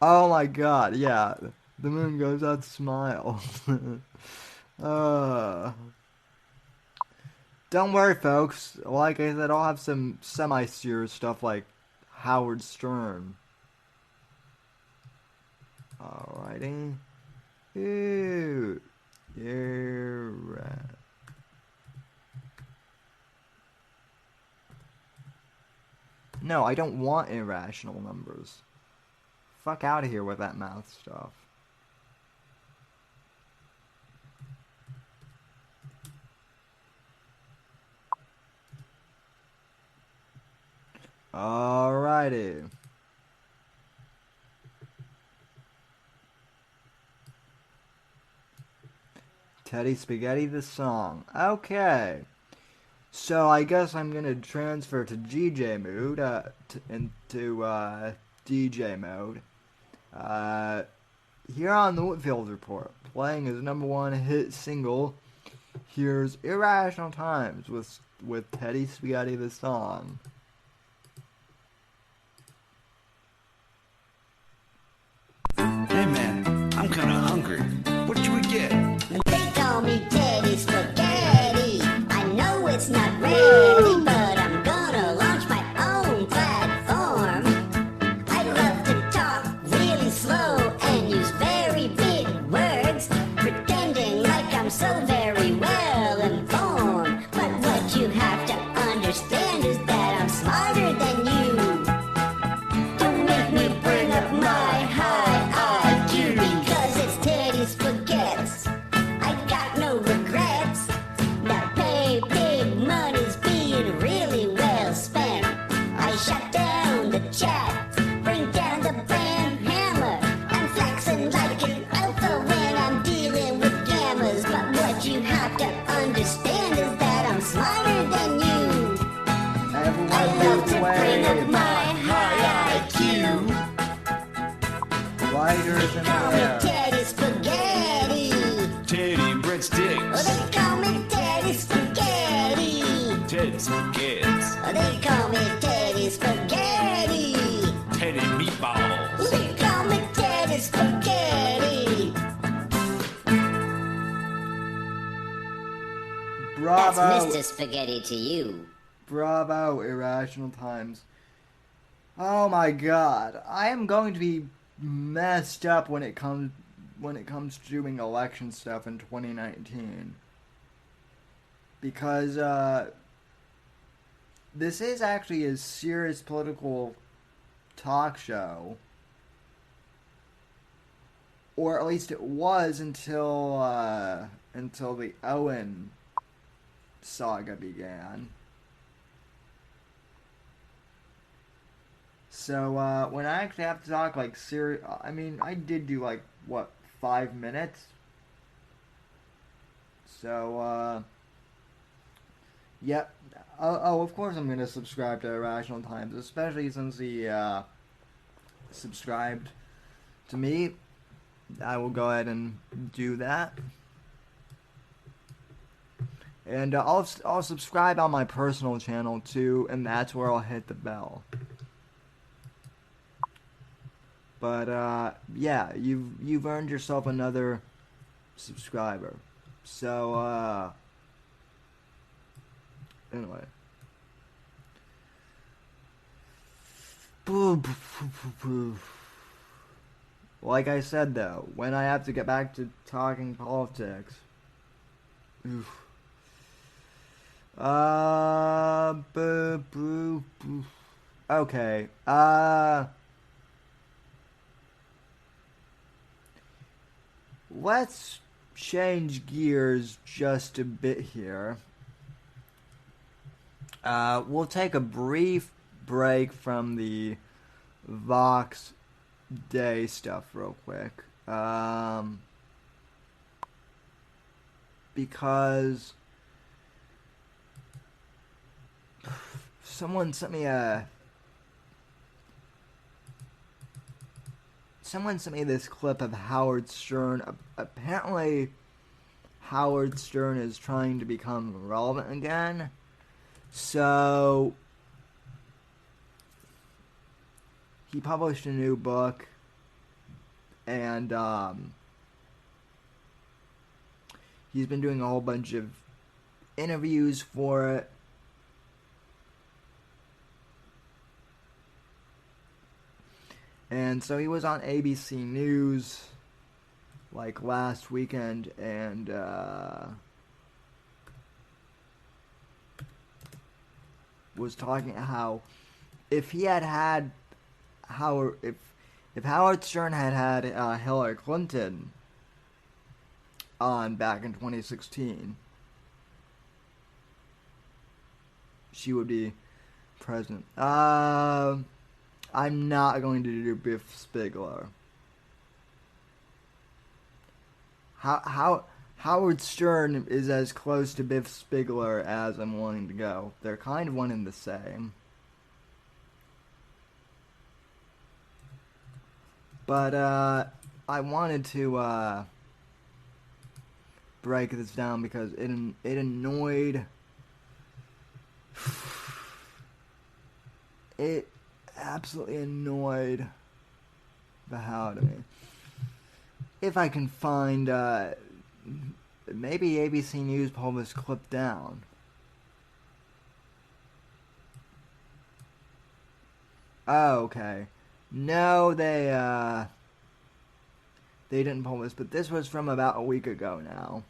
Oh my god, yeah. The moon goes out, smile. Don't worry, folks. Like I said, I'll have some semi-serious stuff like Howard Stern. Alrighty. Ew. You're right. No, I don't want irrational numbers. Fuck out of here with that math stuff. Alrighty. Teddy Spaghetti the song. Okay. So I guess I'm gonna transfer to GJ mode, into DJ mode. Here on the Whitfield Report, playing his #1 hit single, here's Irrational Times with Teddy Spaghetti the song. Hey man, I'm kinda hungry. What should we get? They call me Teddy Spaghetti. I know it's not ready, but I'm gonna launch my own platform. I love to talk really slow and use very big words, pretending like I'm so very well informed. But what you have to understand is that I'm smarter than you. Don't make me bring up my high IQ because it's Teddy Spaghetti's. I got no regrets. Now pay big money's being really well spent. I shut down the chat, bring down the brand hammer. I'm flexing like an alpha when I'm dealing with gammas. But what you have to understand is that I'm smarter than you. I love to bring up my high IQ. Lighters in the Call me air. Teddy Spaghetti. Teddy breadsticks. They call me Teddy Spaghetti. Ted spaghettis. They call me Teddy Spaghetti. Teddy meatballs. They call me Teddy Spaghetti. Bravo. That's Mr. Spaghetti to you. Bravo, Irrational Times. Oh my god. I am going to be messed up when it comes to doing election stuff in 2019. Because this is actually a serious political talk show. Or at least it was until the Owen saga began. So, when I actually have to talk, like, I mean, I did do, like, what, 5 minutes? So, yep. Oh, of course I'm gonna subscribe to Irrational Times, especially since he, subscribed to me. I will go ahead and do that. And I'll subscribe on my personal channel too, and that's where I'll hit the bell. But yeah, you've earned yourself another subscriber. So anyway. Like I said though, when I have to get back to talking politics, oof. Okay. Let's change gears just a bit here. We'll take a brief break from the Vox Day stuff real quick. Because someone sent me this clip of Howard Stern. Apparently, Howard Stern is trying to become relevant again. So, he published a new book, and he's been doing a whole bunch of interviews for it. And so he was on ABC News like last weekend, and was talking how if he had Howard, if Howard Stern had Hillary Clinton on back in 2016, she would be president. I'm not going to do Biff Spigler. Howard Stern is as close to Biff Spigler as I'm willing to go. They're kind of one and the same. But I wanted to break this down because it annoyed. It absolutely annoyed the hell out of me. If I can find, maybe ABC News pulled this clip down. Oh, okay. No, they didn't pull this, but this was from about a week ago now.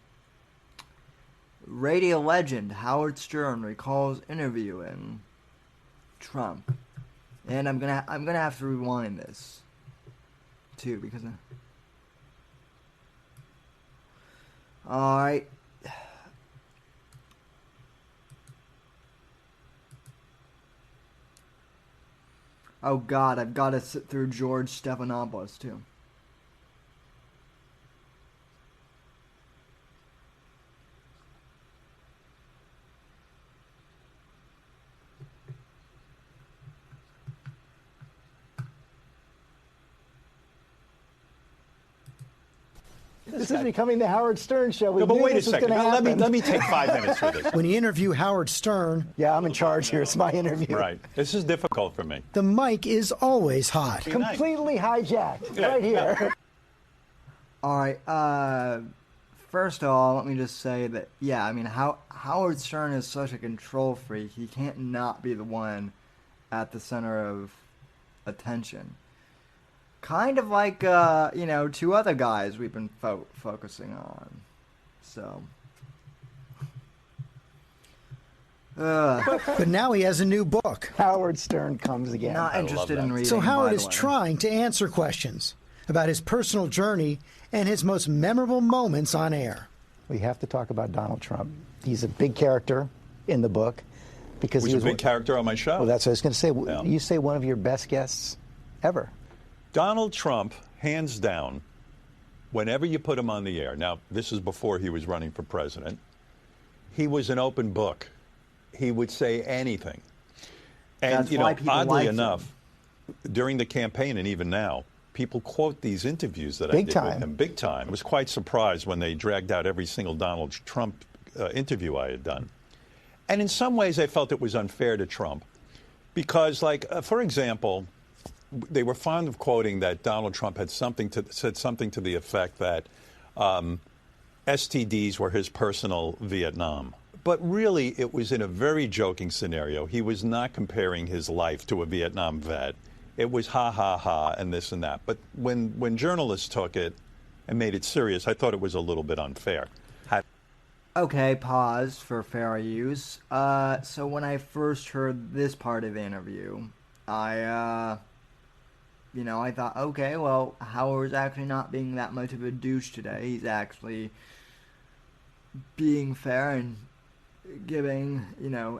Radio legend Howard Stern recalls interviewing Trump. And I'm gonna have to rewind this too because all right. Oh God, I've got to sit through George Stephanopoulos too. This is becoming the Howard Stern show. We No, but knew wait a this was second. gonna Now, happen. let me take 5 minutes for this. When you interview Howard Stern... Yeah, I'm in charge here. It's my interview. Right. This is difficult for me. The mic is always hot. Completely hijacked. Right here. All right. First of all, let me just say that, yeah, I mean, Howard Stern is such a control freak. He can't not be the one at the center of attention. Kind of like, two other guys we've been focusing on. So. But now he has a new book. Howard Stern comes again. Not interested in reading. So Howard is way. trying to answer questions about his personal journey and his most memorable moments on air. We have to talk about Donald Trump. He's a big character in the book because He's a big character on my show. Well, that's what I was going to say. Yeah. You say one of your best guests ever. Donald Trump, hands down, whenever you put him on the air, now this is before he was running for president, he was an open book. He would say anything. And, That's why people oddly liked enough, during the campaign and even now, People quote these interviews that I Big did time. with him, big time. I was quite surprised when they dragged out every single Donald Trump interview I had done. And in some ways, I felt it was unfair to Trump because, like, for example, they were fond of quoting that Donald Trump had said something to the effect that STDs were his personal Vietnam. But really, it was in a very joking scenario. He was not comparing his life to a Vietnam vet. It was ha, ha, ha, and this and that. But when journalists took it and made it serious, I thought it was a little bit unfair. Okay, pause for fair use. So when I first heard this part of the interview, I thought, okay, well, Howard's actually not being that much of a douche today. He's actually being fair and giving,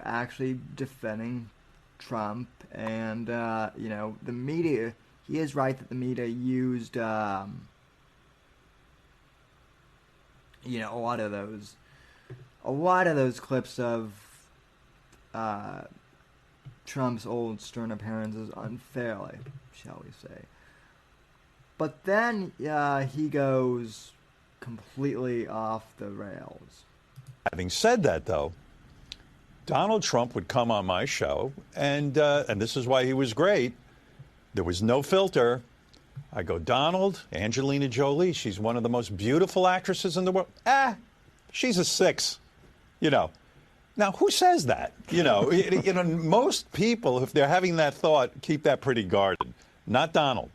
actually defending Trump. And, the media, he is right that the media used, a lot of those clips of Trump's old stern appearances unfairly, shall we say. But then he goes completely off the rails. Having said that, though, Donald Trump would come on my show, and this is why he was great. There was no filter. I go, Donald, Angelina Jolie, she's one of the most beautiful actresses in the world. She's a 6. Now, who says that? Most people, if they're having that thought, keep that pretty guarded. Not Donald.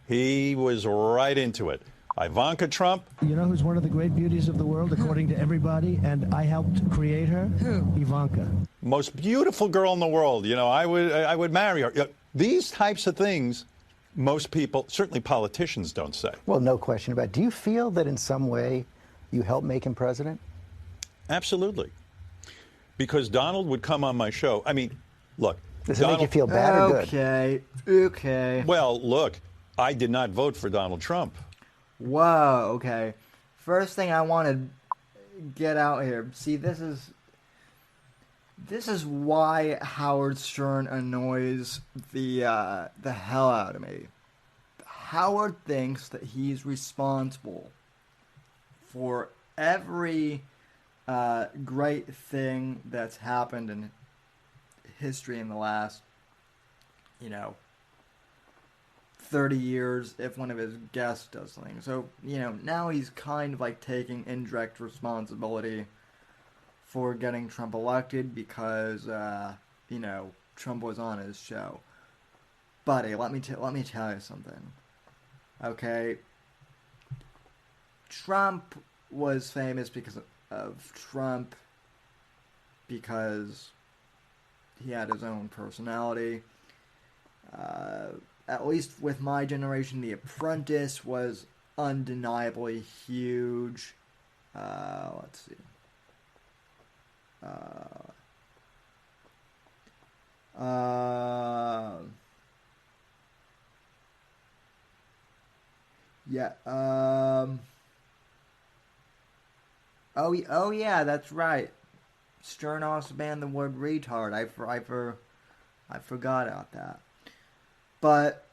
He was right into it. Ivanka Trump. You know who's one of the great beauties of the world, according to everybody, and I helped create her? Who? Ivanka. Most beautiful girl in the world. I would marry her. These types of things, most people, certainly politicians, don't say. Well, no question about it. Do you feel that in some way you helped make him president? Absolutely. Because Donald would come on my show. I mean, look. Does it make you feel bad or good? Okay. Well, look, I did not vote for Donald Trump. Whoa, okay. First thing I want to get out here. See, this is why Howard Stern annoys the hell out of me. Howard thinks that he's responsible for every great thing that's happened in history in the last, 30 years if one of his guests does something. So, now he's kind of like taking indirect responsibility for getting Trump elected because, Trump was on his show. Buddy, let me tell you something. Okay? Trump was famous because of Trump because he had his own personality. At least with my generation, The Apprentice was undeniably huge. Let's see. Yeah. Oh yeah, that's right. Stern also banned the word retard. I forgot about that. But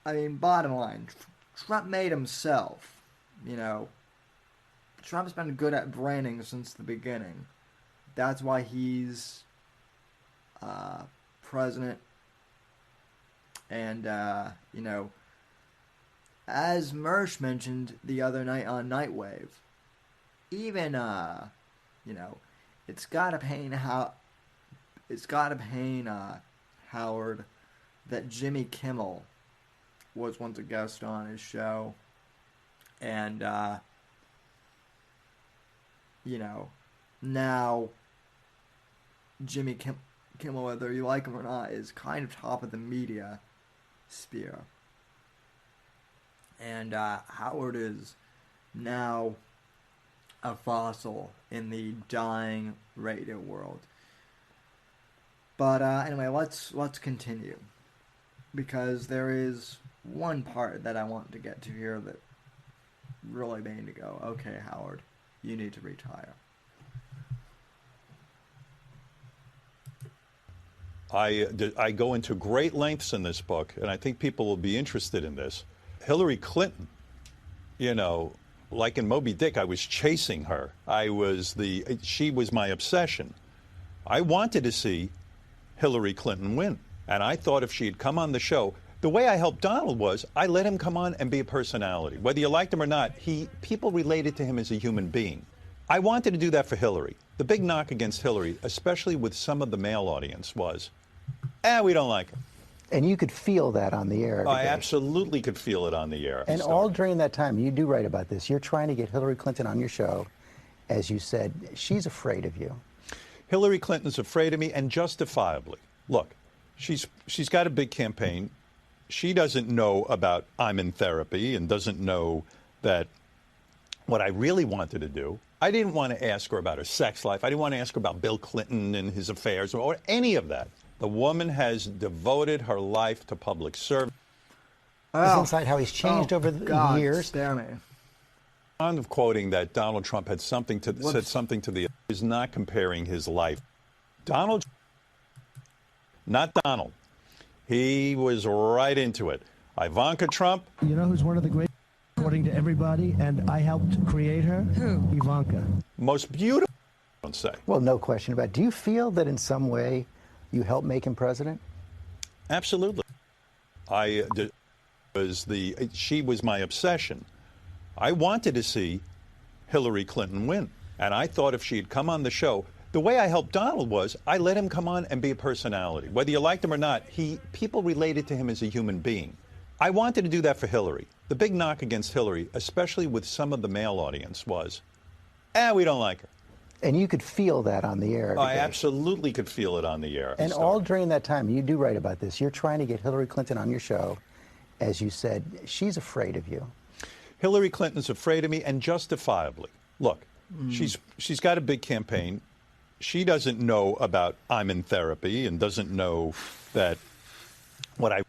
I mean, bottom line, Trump made himself. Trump's been good at branding since the beginning. That's why he's president. And as Mersh mentioned the other night on Nightwave, even it's gotta pain Howard that Jimmy Kimmel was once a guest on his show, and now Jimmy Kimmel, whether you like him or not, is kind of top of the media sphere. And Howard is now a fossil in the dying radio world. But anyway, let's continue, because there is one part that I want to get to here that really made me go, okay, Howard, you need to retire. I go into great lengths in this book, and I think people will be interested in this. Hillary Clinton, you know, like in Moby Dick, I was chasing her. She was my obsession. I wanted to see Hillary Clinton win. And I thought if she had come on the show, the way I helped Donald was I let him come on and be a personality. Whether you liked him or not, people related to him as a human being. I wanted to do that for Hillary. The big knock against Hillary, especially with some of the male audience, was, we don't like her. And you could feel that on the air. I absolutely could feel it on the air. And all during that time, you do write about this. You're trying to get Hillary Clinton on your show. As you said, she's afraid of you. Hillary Clinton's afraid of me, and justifiably. Look, she's got a big campaign. She doesn't know about I'm in therapy and doesn't know that what I really wanted to do, I didn't want to ask her about her sex life. I didn't want to ask her about Bill Clinton and his affairs or any of that. The woman has devoted her life to public service. Inside how he's changed over the years. Spare me. I'm quoting that Donald Trump had said something to the is not comparing his life. Not Donald. He was right into it. Ivanka Trump. You know who's one of the great, according to everybody, and I helped create her? Who? Ivanka. Most beautiful, I don't say. Well, no question about it. Do you feel that in some way you helped make him president? Absolutely. She was my obsession. I wanted to see Hillary Clinton win. And I thought if she had come on the show, the way I helped Donald was I let him come on and be a personality. Whether you liked him or not, people related to him as a human being. I wanted to do that for Hillary. The big knock against Hillary, especially with some of the male audience, was, we don't like her. And you could feel that on the air. I absolutely could feel it on the air. And all during that time, you do write about this. You're trying to get Hillary Clinton on your show. As you said, she's afraid of you. Hillary Clinton's afraid of me, and justifiably. Look, she's got a big campaign. She doesn't know about I'm in therapy and doesn't know that what I...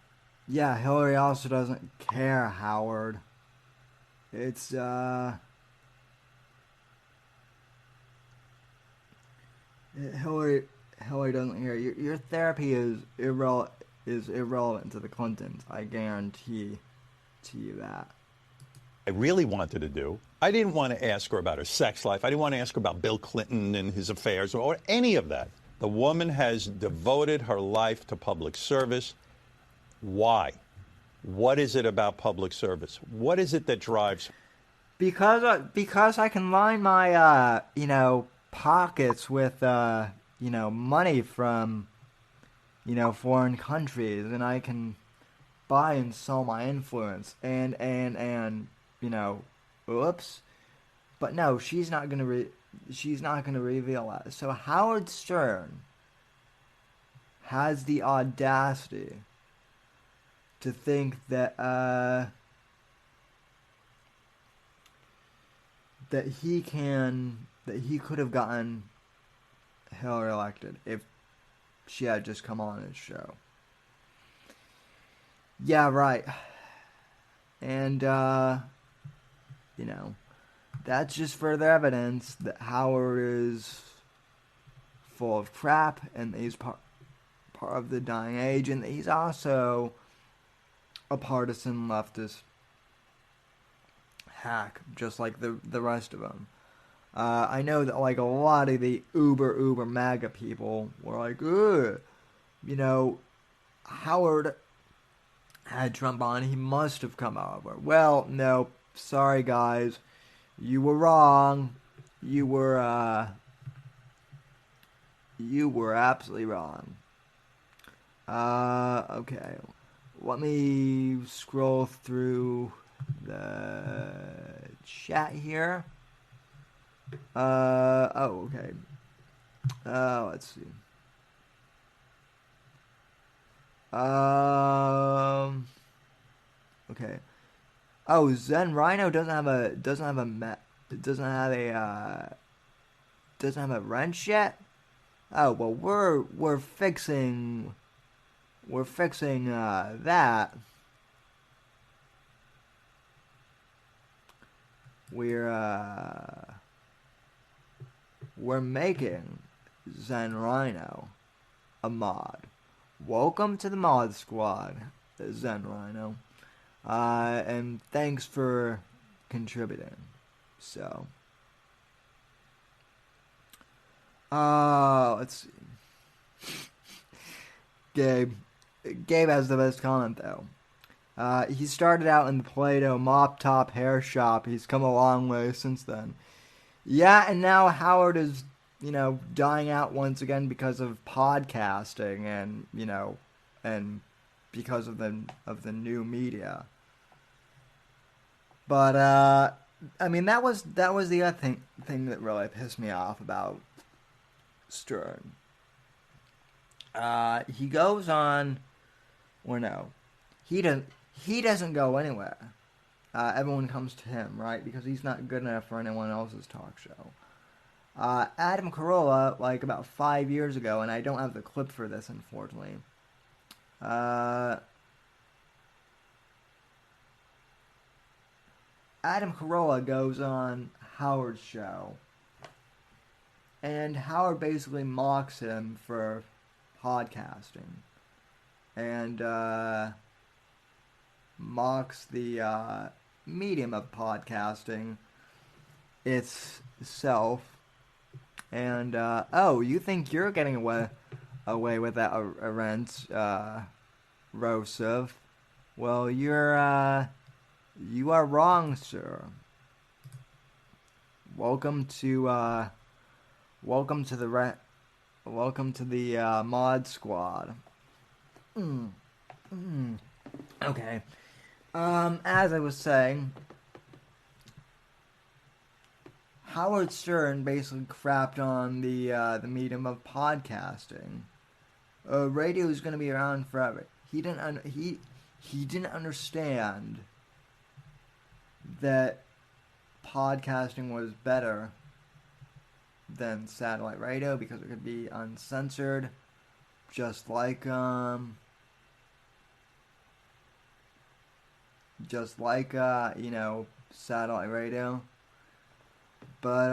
Yeah, Hillary also doesn't care, Howard. It's, Hillary doesn't hear. Your therapy is irrelevant to the Clintons. I guarantee to you that. I really wanted to do. I didn't want to ask her about her sex life. I didn't want to ask her about Bill Clinton and his affairs or any of that. The woman has devoted her life to public service. Why? What is it about public service? What is it that drives her? Because I can line my pockets with money from foreign countries, and I can buy and sell my influence and oops, but no, she's not gonna reveal that. So Howard Stern has the audacity to think that he could have gotten Hillary elected if she had just come on his show. Yeah, right. And that's just further evidence that Howard is full of crap, and he's part of the dying age, and he's also a partisan leftist hack, just like the rest of them. I know that like a lot of the uber MAGA people were like, Howard had Trump on, he must have come over. Well, no, sorry guys, you were wrong. You were absolutely wrong. Okay, let me scroll through the chat here. Okay. Let's see. Okay. Oh, Zen Rhino doesn't have a wrench yet. Oh well, we're fixing that. We're making Zen Rhino a mod. welcome to the Mod Squad, Zen Rhino. And thanks for contributing. So, let's see. Gabe has the best comment, though. He started out in the Play-Doh mop top hair shop. He's come a long way since then. Yeah, and now Howard is, dying out once again because of podcasting and, and because of the new media. But I mean that was the other thing that really pissed me off about Stern. He goes on, or no, he doesn't go anywhere. Everyone comes to him, right? Because he's not good enough for anyone else's talk show. Adam Carolla, like about 5 years ago, and I don't have the clip for this, unfortunately. Adam Carolla goes on Howard's show, and Howard basically mocks him for podcasting, and mocks the medium of podcasting itself. And you think you're getting away with that, Arent Rosov? Well, you are wrong, sir. Welcome to the Mod Squad. Okay. As I was saying, Howard Stern basically crapped on the medium of podcasting. Radio is going to be around forever. He didn't understand that podcasting was better than satellite radio because it could be uncensored, just like satellite radio. But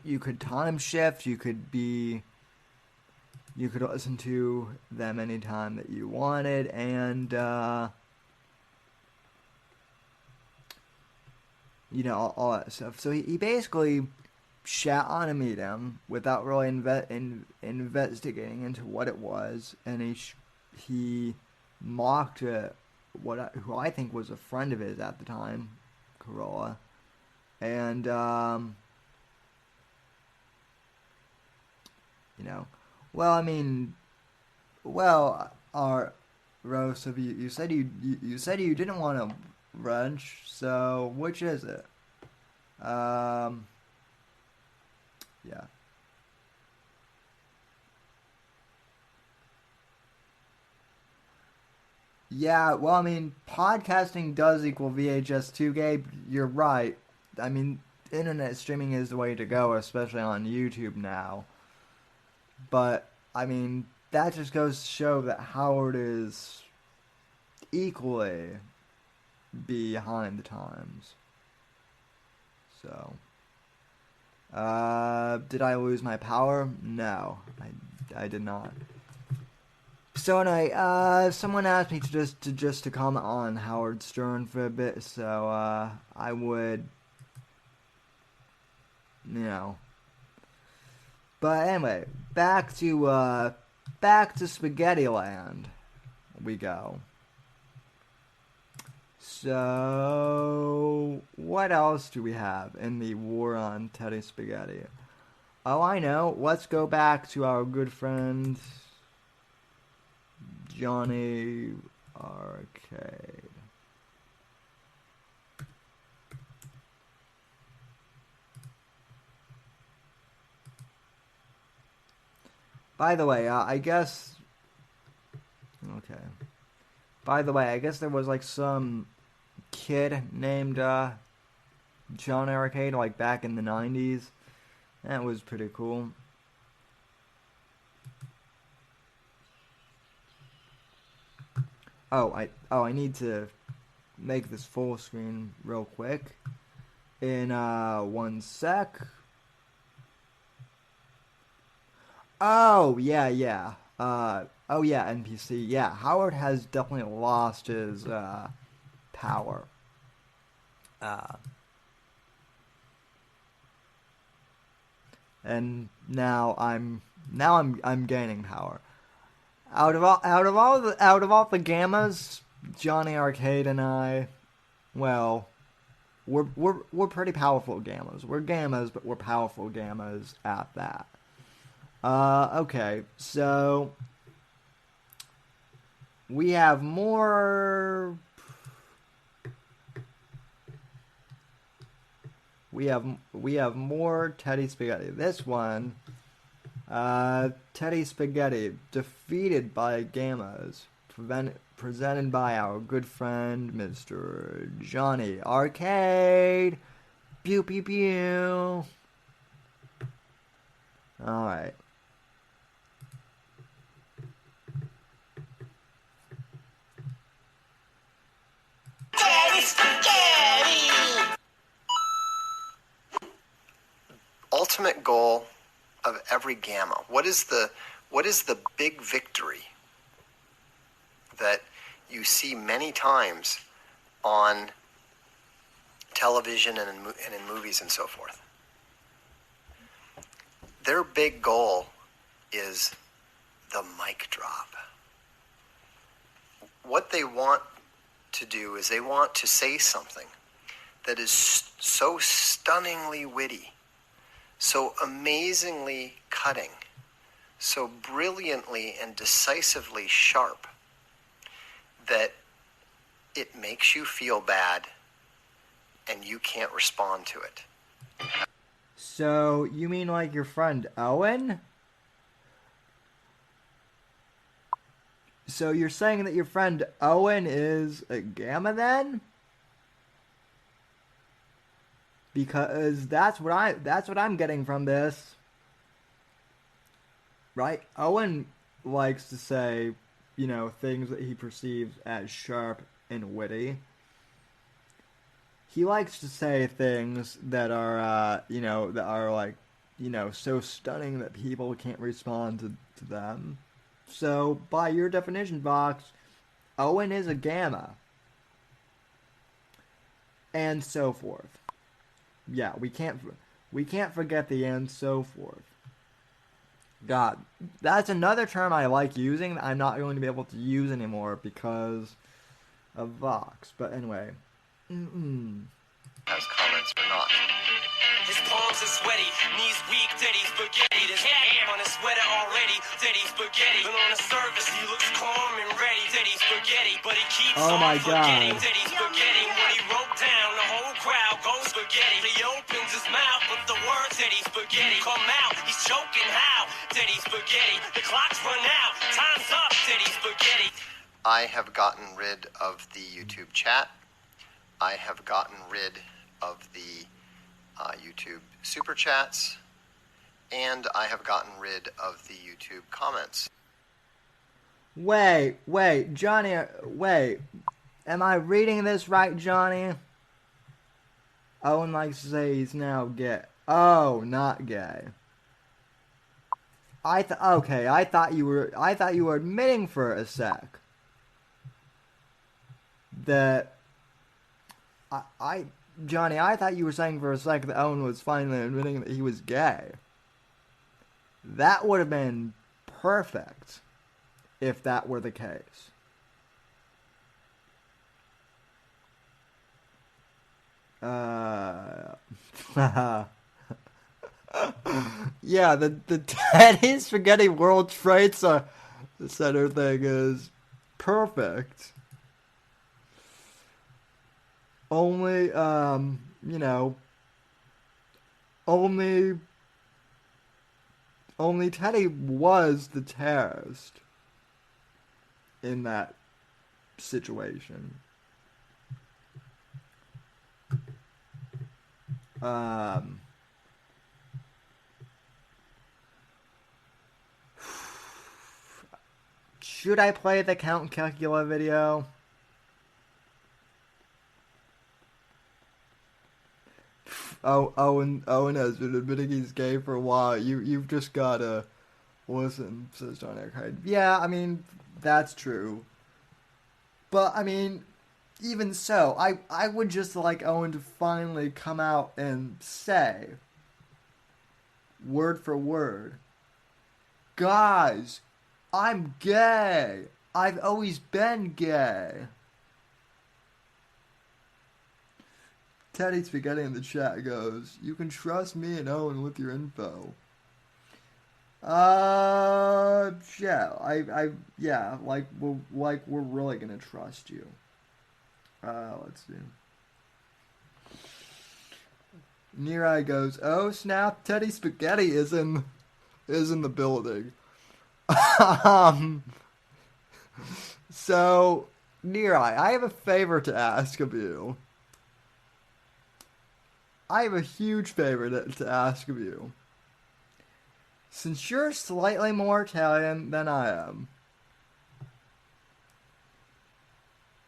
you could time shift. You could listen to them anytime that you wanted, and all that stuff. So he basically shat on a medium without really investigating into what it was, and he mocked who I think was a friend of his at the time, Carolla, and Rose, you said you didn't want to wrench, so which is it? Yeah. Yeah, well, I mean, podcasting does equal VHS 2, Gabe. You're right. I mean, internet streaming is the way to go, especially on YouTube now. But, I mean, that just goes to show that Howard is equally behind the times. So, did I lose my power? No, I did not. So anyway, someone asked me to comment on Howard Stern for a bit, so I would, But anyway, back to Spaghetti Land we go. So what else do we have in the war on Teddy Spaghetti? Oh, I know. Let's go back to our good friend Johnny Arcade. By the way, I guess... Okay. By the way, I guess there was like some kid named John Arcade like back in the 90s. That was pretty cool. I need to make this full screen real quick. In 1 sec. Oh, yeah, yeah. Oh, yeah, NPC. Yeah, Howard has definitely lost his power. And now I'm gaining power. Out of all the gammas, Johnny Arcade and I, well, we're pretty powerful gammas. We're gammas, but we're powerful gammas at that. Okay, so we have more. We have more Teddy Spaghetti. This one, Teddy Spaghetti defeated by gammas, presented by our good friend Mr. Johnny Arcade. Pew pew pew. All right. Teddy Spaghetti! Ultimate goal of every gamma. What is the big victory that you see many times on television and in movies and so forth? Their big goal is the mic drop. What they want to do is they want to say something that is so stunningly witty, so amazingly cutting, so brilliantly and decisively sharp that it makes you feel bad and you can't respond to it. So, you mean like your friend Owen? So you're saying that your friend Owen is a gamma then? Because that's what I'm getting from this. Right? Owen likes to say, things that he perceives as sharp and witty. He likes to say things that are, so stunning that people can't respond to them. So, by your definition box, Owen is a gamma. And so forth. Yeah, we can't forget the and so forth. God, that's another term I like using that I'm not going to be able to use anymore because of Vox. But anyway. Has comments or not. His palms are sweaty, knees weak, Teddy Spaghetti. There's hair on his sweater already, Teddy Spaghetti. But on the surface, he looks calm and ready, Teddy Spaghetti. But he keeps on forgetting, Teddy Spaghetti. What he wrote down, the whole crowd goes spaghetti. He opens his mouth, but the word Teddy Spaghetti come out. He's choking how, Teddy Spaghetti. The clock's run out, time's up, Teddy Spaghetti. I have gotten rid of the YouTube chat. I have gotten rid of the YouTube super chats, and I have gotten rid of the YouTube comments. Wait, Johnny, wait. Am I reading this right, Johnny? Owen likes to say he's now gay. Oh, not gay. I thought you were admitting for a sec that Johnny, I thought you were saying for a second that Owen was finally admitting that he was gay. That would have been perfect if that were the case. Yeah, the Teddy Spaghetti World Trade Center thing is perfect. Only, only Teddy was the terrorist in that situation. Should I play the Count Calcula video? Owen has been admitting he's gay for a while. You've just gotta Listen, says John Arcade. Yeah, I mean, that's true. But, I mean, even so, I would just like Owen to finally come out and say, word for word, guys, I'm gay. I've always been gay. Teddy Spaghetti in the chat goes, you can trust me and Owen with your info. Yeah, yeah, like we're really gonna trust you. Let's see. Near goes, oh snap, Teddy Spaghetti is in the building. So, Near-Eye, I have a favor to ask of you. I have a huge favor to ask of you. Since you're slightly more Italian than I am,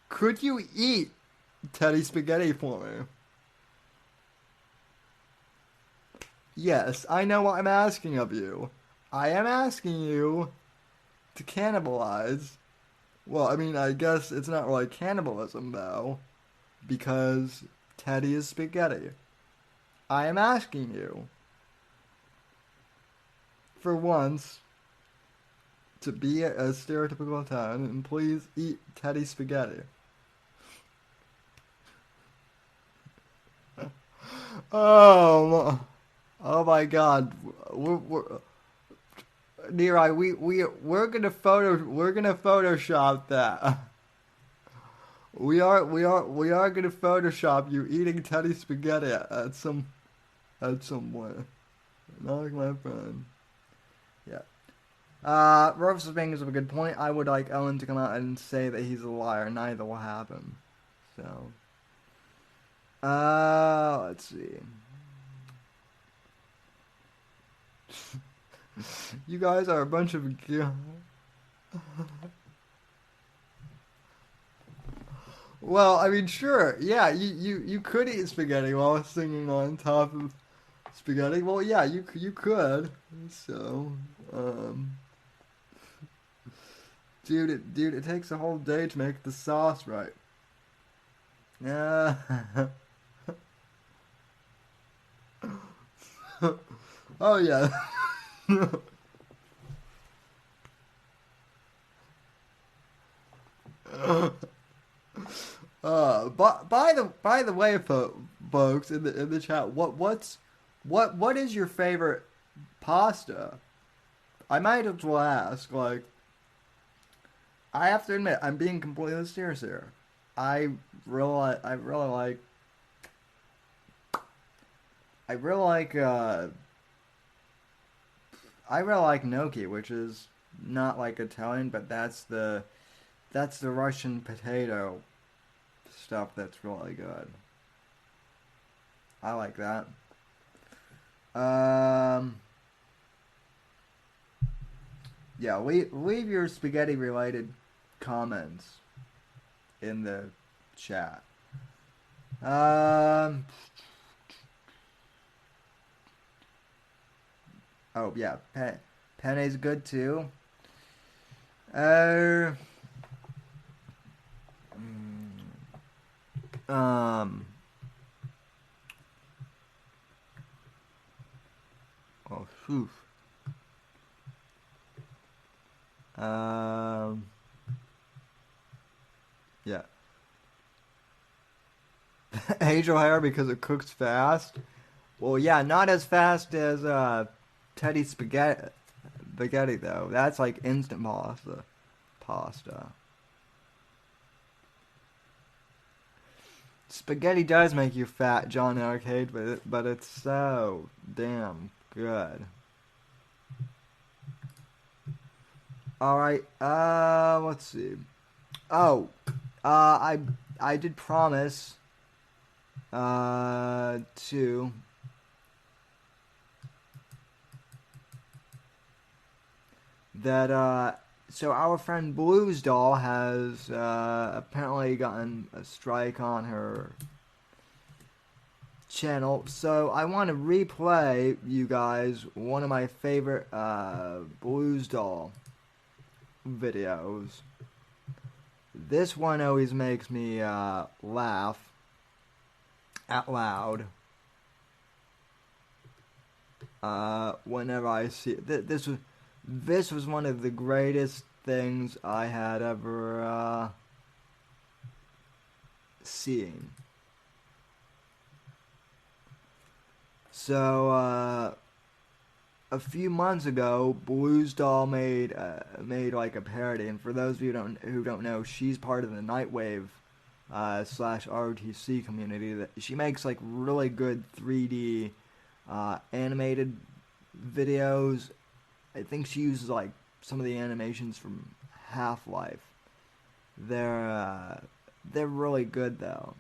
could you eat Teddy Spaghetti for me? Yes, I know what I'm asking of you. I am asking you to cannibalize. Well, I mean, I guess it's not really cannibalism, though, because Teddy is spaghetti. I am asking you, for once, to be a stereotypical Italian, and please eat Teddy Spaghetti. Oh my God, Near-Eye, we're gonna Photoshop that. We are gonna Photoshop you eating Teddy Spaghetti at some point. Not like my friend. Yeah. Rufus Bangers have a good point. I would like Owen to come out and say that he's a liar. Neither will happen. So. Let's see. You guys are a bunch of... Well, I mean, sure. Yeah, you could eat spaghetti while singing on top of spaghetti. Well, yeah, you could. So, dude, it takes a whole day to make the sauce right. Yeah. Oh yeah. By the way, folks in the chat, what is your favorite pasta? I might as well ask. Like, I have to admit, I'm being completely serious here. I really like gnocchi, which is not like Italian, but that's the Russian potato stuff that's really good. I like that. Yeah, leave your spaghetti related comments in the chat. Oh yeah, penne's good too. Oh phew. Yeah. Angel hair because it cooks fast. Well, yeah, not as fast as Teddy Spaghetti though. That's like instant pasta. Spaghetti does make you fat, John Arcade, but it's so damn good. Alright, let's see. Oh, I did promise, to that, so our friend Blues Doll has, apparently gotten a strike on her channel. So I want to replay, you guys, one of my favorite Blues Doll videos. This one always makes me laugh out loud whenever I see it. This was one of the greatest things I had ever seen. So a few months ago, Blues Doll made like a parody, and for those of you who don't know, she's part of the Nightwave / ROTC community. That she makes like really good 3D animated videos. I think she uses like some of the animations from Half-Life. They're really good though.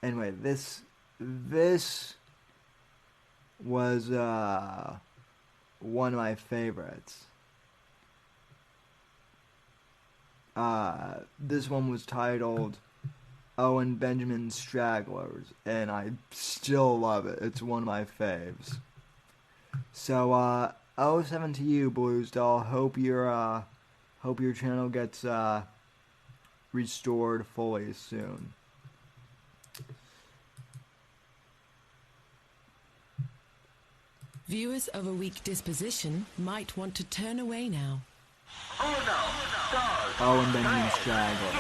Anyway, this was one of my favorites. This one was titled Owen Benjamin Stragglers, and I still love it. It's one of my faves. So, 07 to you, Blues Doll. Hope your channel gets restored fully soon. Viewers of a weak disposition might want to turn away now. Owen Benjamin Stragglers.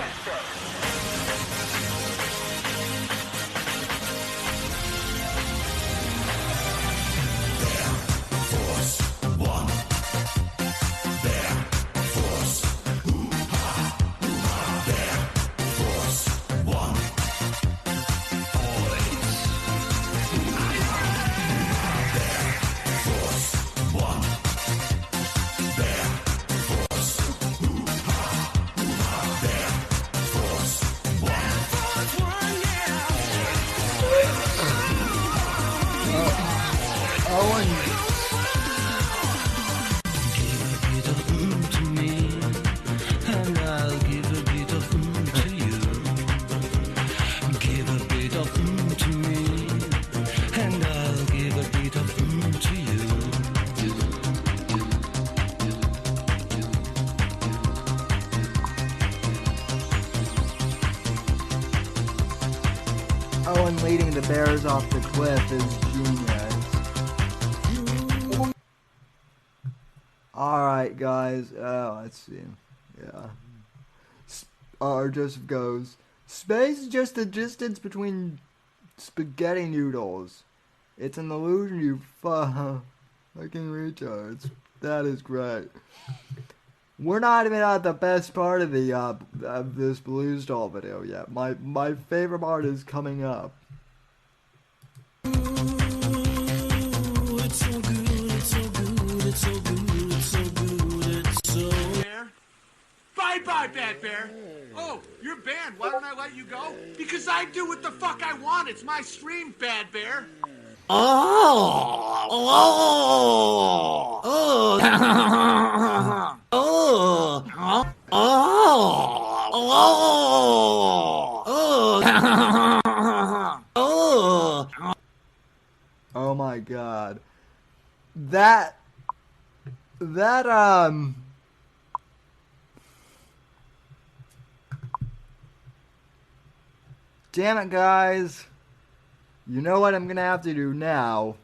Owen leading the Bears off the cliff is genius. Alright, guys. Let's see. Yeah. Joseph goes, space is just the distance between spaghetti noodles. It's an illusion, you fucking retards. That is great. We're not even at the best part of the of this Blues Doll video yet. My favorite part is coming up. It's so good, it's so good, it's so good, it's so good, it's so... Bear? Bye-bye, Bad Bear. Oh, you're banned. Why don't I let you go? Because I do what the fuck I want. It's my stream, Bad Bear. Oh my god. That damn it, guys. You know what I'm gonna have to do now?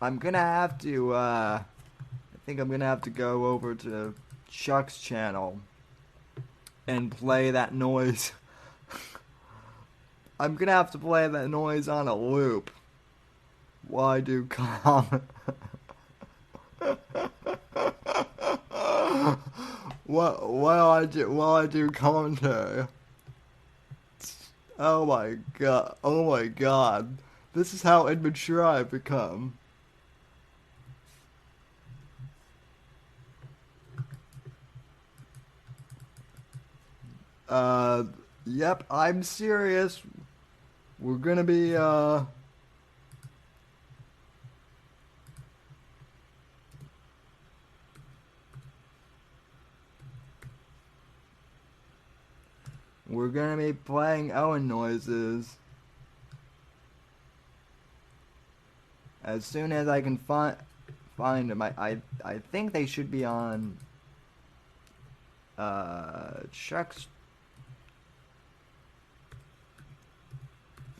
I'm gonna have to, I think I'm gonna have to go over to Chuck's channel and play that noise. I'm gonna have to play that noise on a loop while I do comment. while I do commentary. Oh my god. This is how immature I've become. Yep, I'm serious. We're gonna be, we're gonna be playing Owen noises as soon as I can find them. I think they should be on Chuck's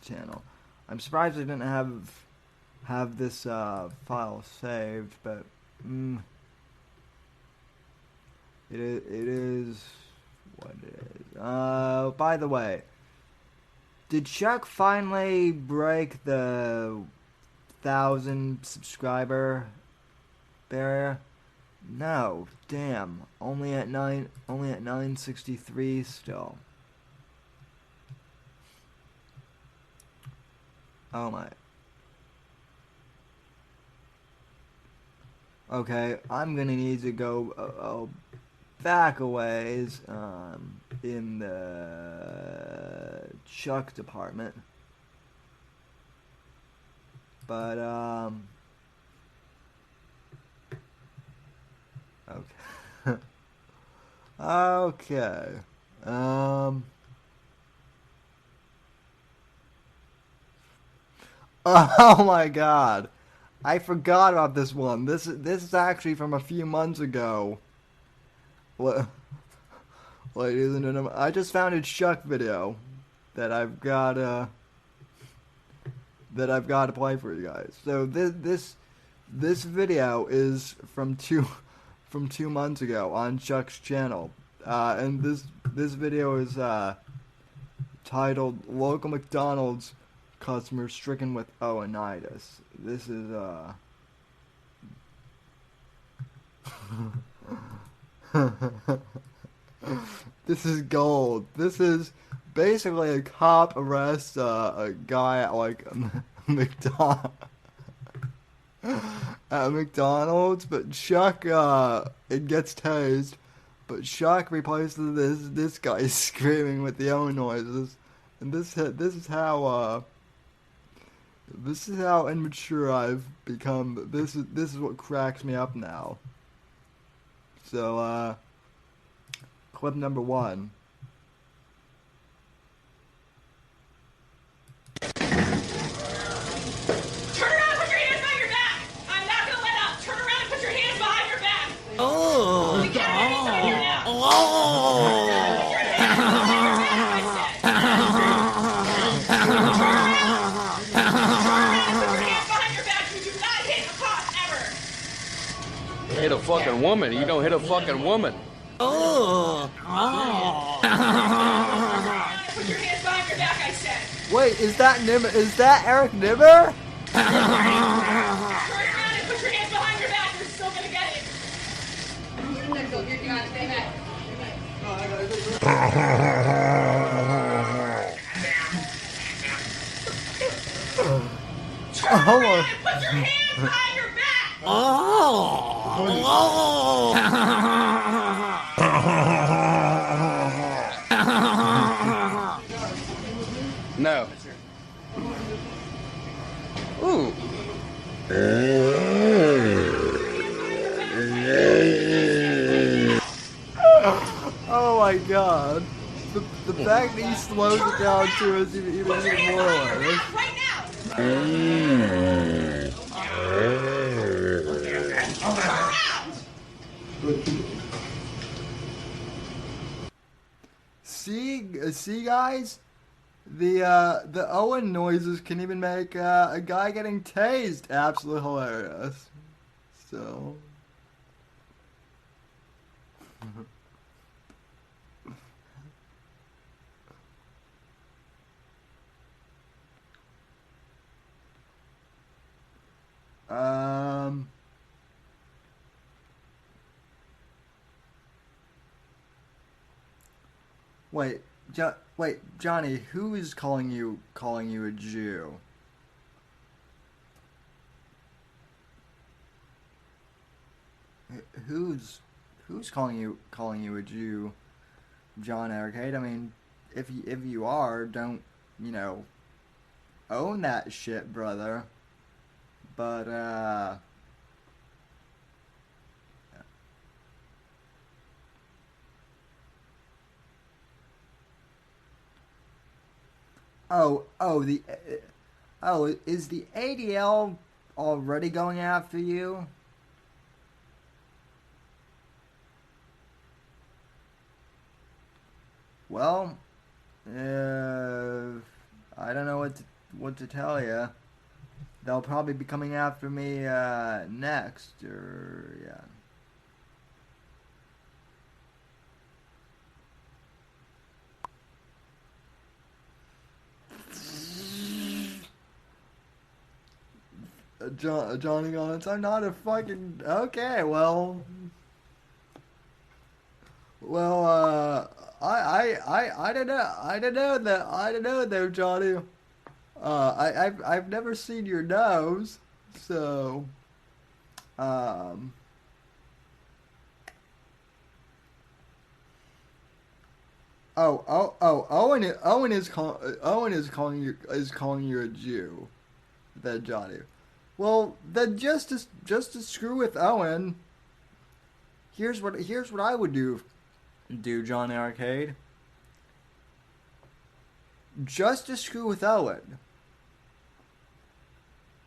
channel. I'm surprised I didn't have this file saved, but it is what it is. By the way, did Chuck finally break the 1,000 subscriber barrier? No, damn. Only at 963 still. Oh my. Okay, I'm gonna need to go back a ways in the Chuck department. But okay. Okay. Oh my god. I forgot about this one. This is actually from a few months ago. Ladies and gentlemen, I just found a Chuck video that I've got to play for you guys. So this video is from two months ago on Chuck's channel, and this video is titled "Local McDonald's Customer Stricken with Owenitis." This is this is gold. This is basically a cop arrests a guy at like at McDonald's, but Chuck it gets tased, but Chuck replaces this guy screaming with the own noises, and this is how immature I've become. This is what cracks me up now. So clip number 1. Turn around and put your hands behind your back! I'm not gonna let up! Turn around and put your hands behind your back! Oh! We can't have this here now! You hit a fucking woman. You don't hit a fucking woman. Oh! Put your hands behind your back, I said! Wait, is that Eric Nibber? Turn around and put your hands behind your back! You're still gonna get it! You gotta stay back. Turn around and put your hands behind your back! No. Ooh. Oh my god. The fact that he slows it down too is even more hilarious. See guys? The Owen noises can even make a guy getting tased absolutely hilarious. So Wait, Johnny, who is calling you a Jew? Who's calling you a Jew, John Arcade? I mean, if you are, don't own that shit, brother. But Is the ADL already going after you? Well, I don't know what to tell you. They'll probably be coming after me next, or yeah. Johnny Guns, I'm not a fucking okay. I don't know. I don't know though, Johnny. I've never seen your nose, so Owen is calling you a Jew, then Johnny. Well, then just to screw with Owen. Here's what I would do, Johnny Arcade. Just to screw with Owen,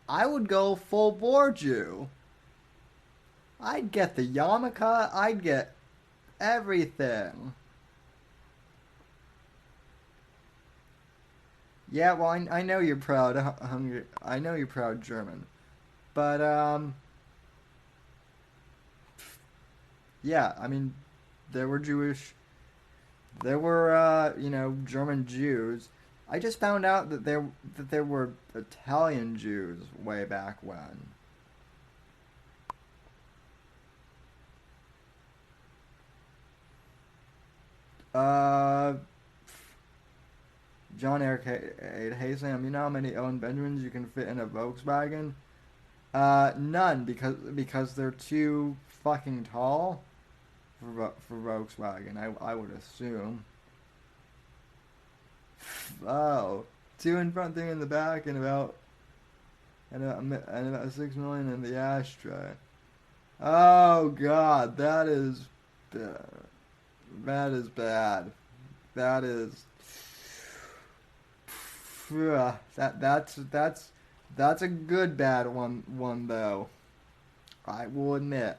I would go full bore Jew. I'd get the yarmulke. I'd get everything. Yeah, well, I know you're proud, Hungary. I know you're proud German, but yeah. I mean, there were German Jews. I just found out that there were Italian Jews way back when. John Eric, hey Sam, you know how many Owen Benjamins you can fit in a Volkswagen? None, because they're too fucking tall for Volkswagen. I would assume. Oh, two in front, three in the back, and about 6 million in the ashtray. Oh God, that is bad. That is bad. That is. That's a good bad one though. I will admit.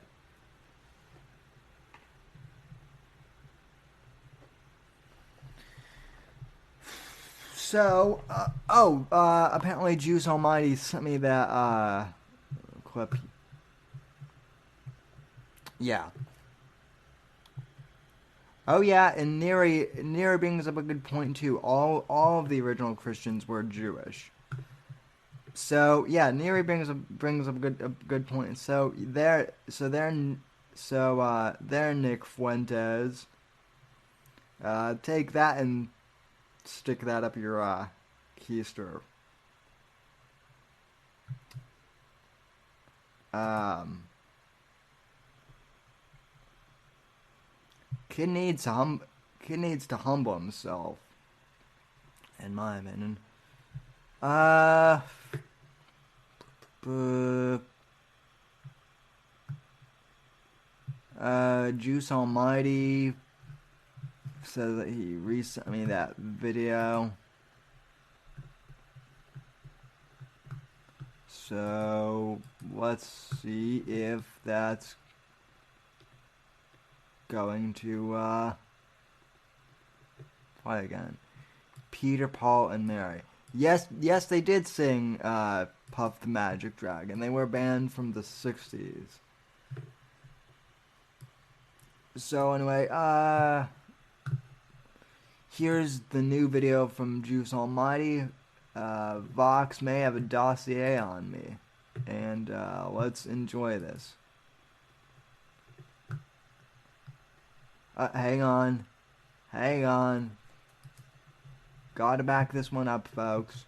So, apparently Juice Almighty sent me that clip. Yeah. Oh yeah, and Neri brings up a good point too. All of the original Christians were Jewish. So yeah, Neri brings up a good point. So there Nick Fuentes. Take that and stick that up your keister. Kid needs to humble himself, in my opinion. Juice Almighty says that he resent me that video. So let's see if that's going to play again. Peter, Paul, and Mary. Yes, they did sing Puff the Magic Dragon. They were banned from the 60s. So anyway, here's the new video from Juice Almighty. Vox may have a dossier on me. And let's enjoy this. Hang on. Gotta back this one up, folks.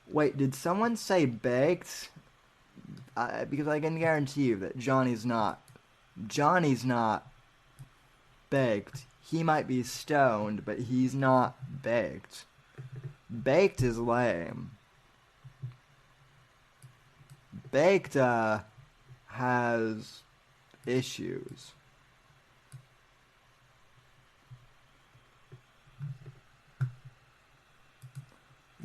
Wait, did someone say baked? Because I can guarantee you that Johnny's not baked. He might be stoned, but he's not baked. Baked is lame. Baked, has issues.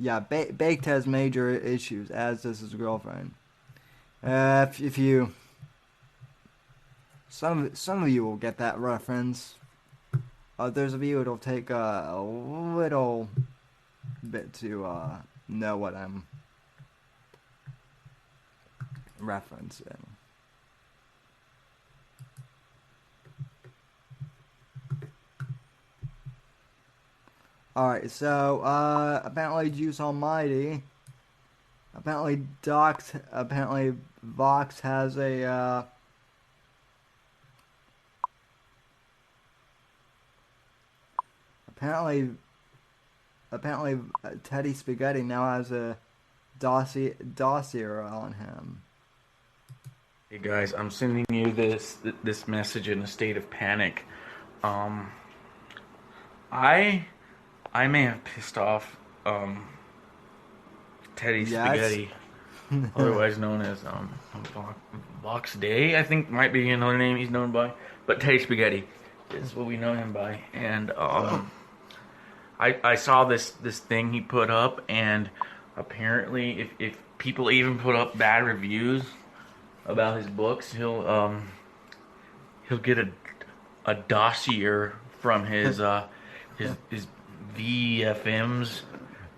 yeah, Baked has major issues, as does his girlfriend. If you, some of you will get that reference. Others of you, it'll take a little bit to know what I'm referencing. Alright, so, apparently Juice Almighty, apparently Vox has a, apparently Teddy Spaghetti now has a dossier on him. Hey guys, I'm sending you this message in a state of panic. I may have pissed off Teddy Spaghetti, otherwise known as Vox Day, I think might be another name he's known by. But Teddy Spaghetti is what we know him by. And I saw this thing he put up, and apparently if people even put up bad reviews about his books, he'll get a dossier from his VFMs,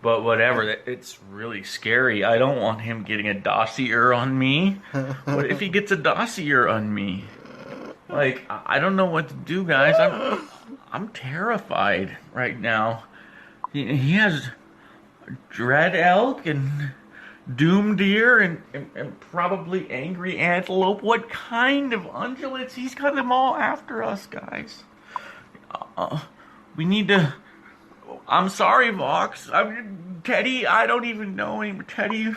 but whatever. It's really scary. I don't want him getting a dossier on me. What if he gets a dossier on me? Like, I don't know what to do, guys. I'm terrified right now. He has dread elk and doom deer and probably angry antelope. What kind of ungulates? He's got them all after us, guys. We need to... I'm sorry, Vox. Teddy, I don't even know him. Teddy,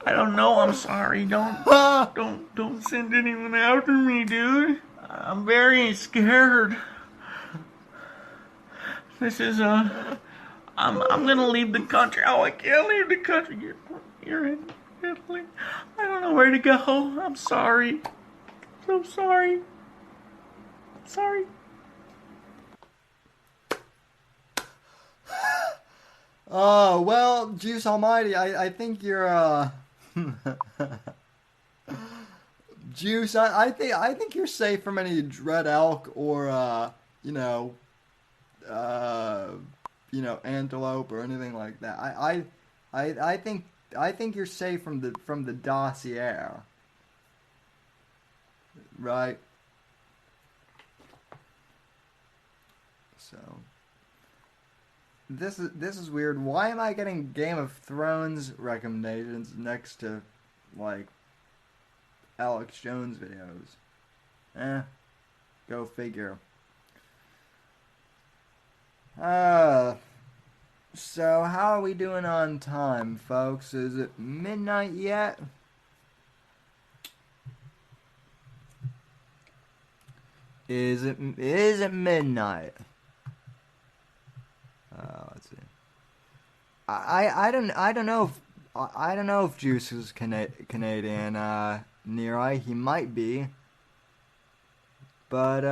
I don't know. I'm sorry. Don't send anyone after me, dude. I'm very scared. This is I'm gonna leave the country. Oh, I can't leave the country. You're in Italy. I don't know where to go. I'm sorry. So sorry. I'm sorry. Oh, well, Juice Almighty, I think you're, Juice, I think you're safe from any dread elk or, antelope or anything like that. I think you're safe from the dossier. Right? So... This is weird. Why am I getting Game of Thrones recommendations next to, like, Alex Jones videos? Go figure. So how are we doing on time, folks? Is it midnight yet? Is it midnight? Let's see. I don't know if Juice is Canadian. Near he might be, but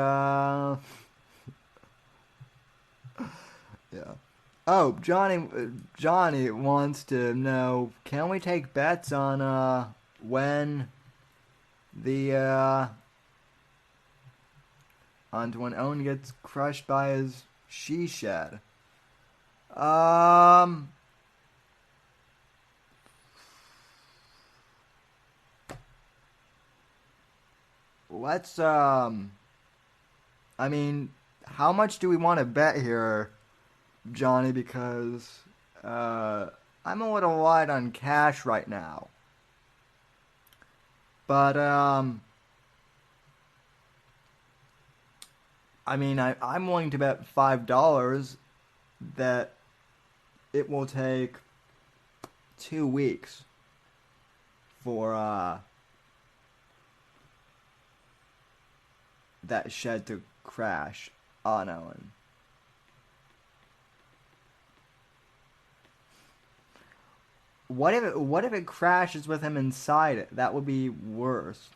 yeah. Oh, Johnny wants to know: can we take bets on when when Owen gets crushed by his she shed? Let's, I mean, how much do we want to bet here, Johnny? Because, I'm a little light on cash right now. But, I mean, I'm willing to bet $5 that it will take 2 weeks for that shed to crash on Owen. What if it crashes with him inside it? That would be worse.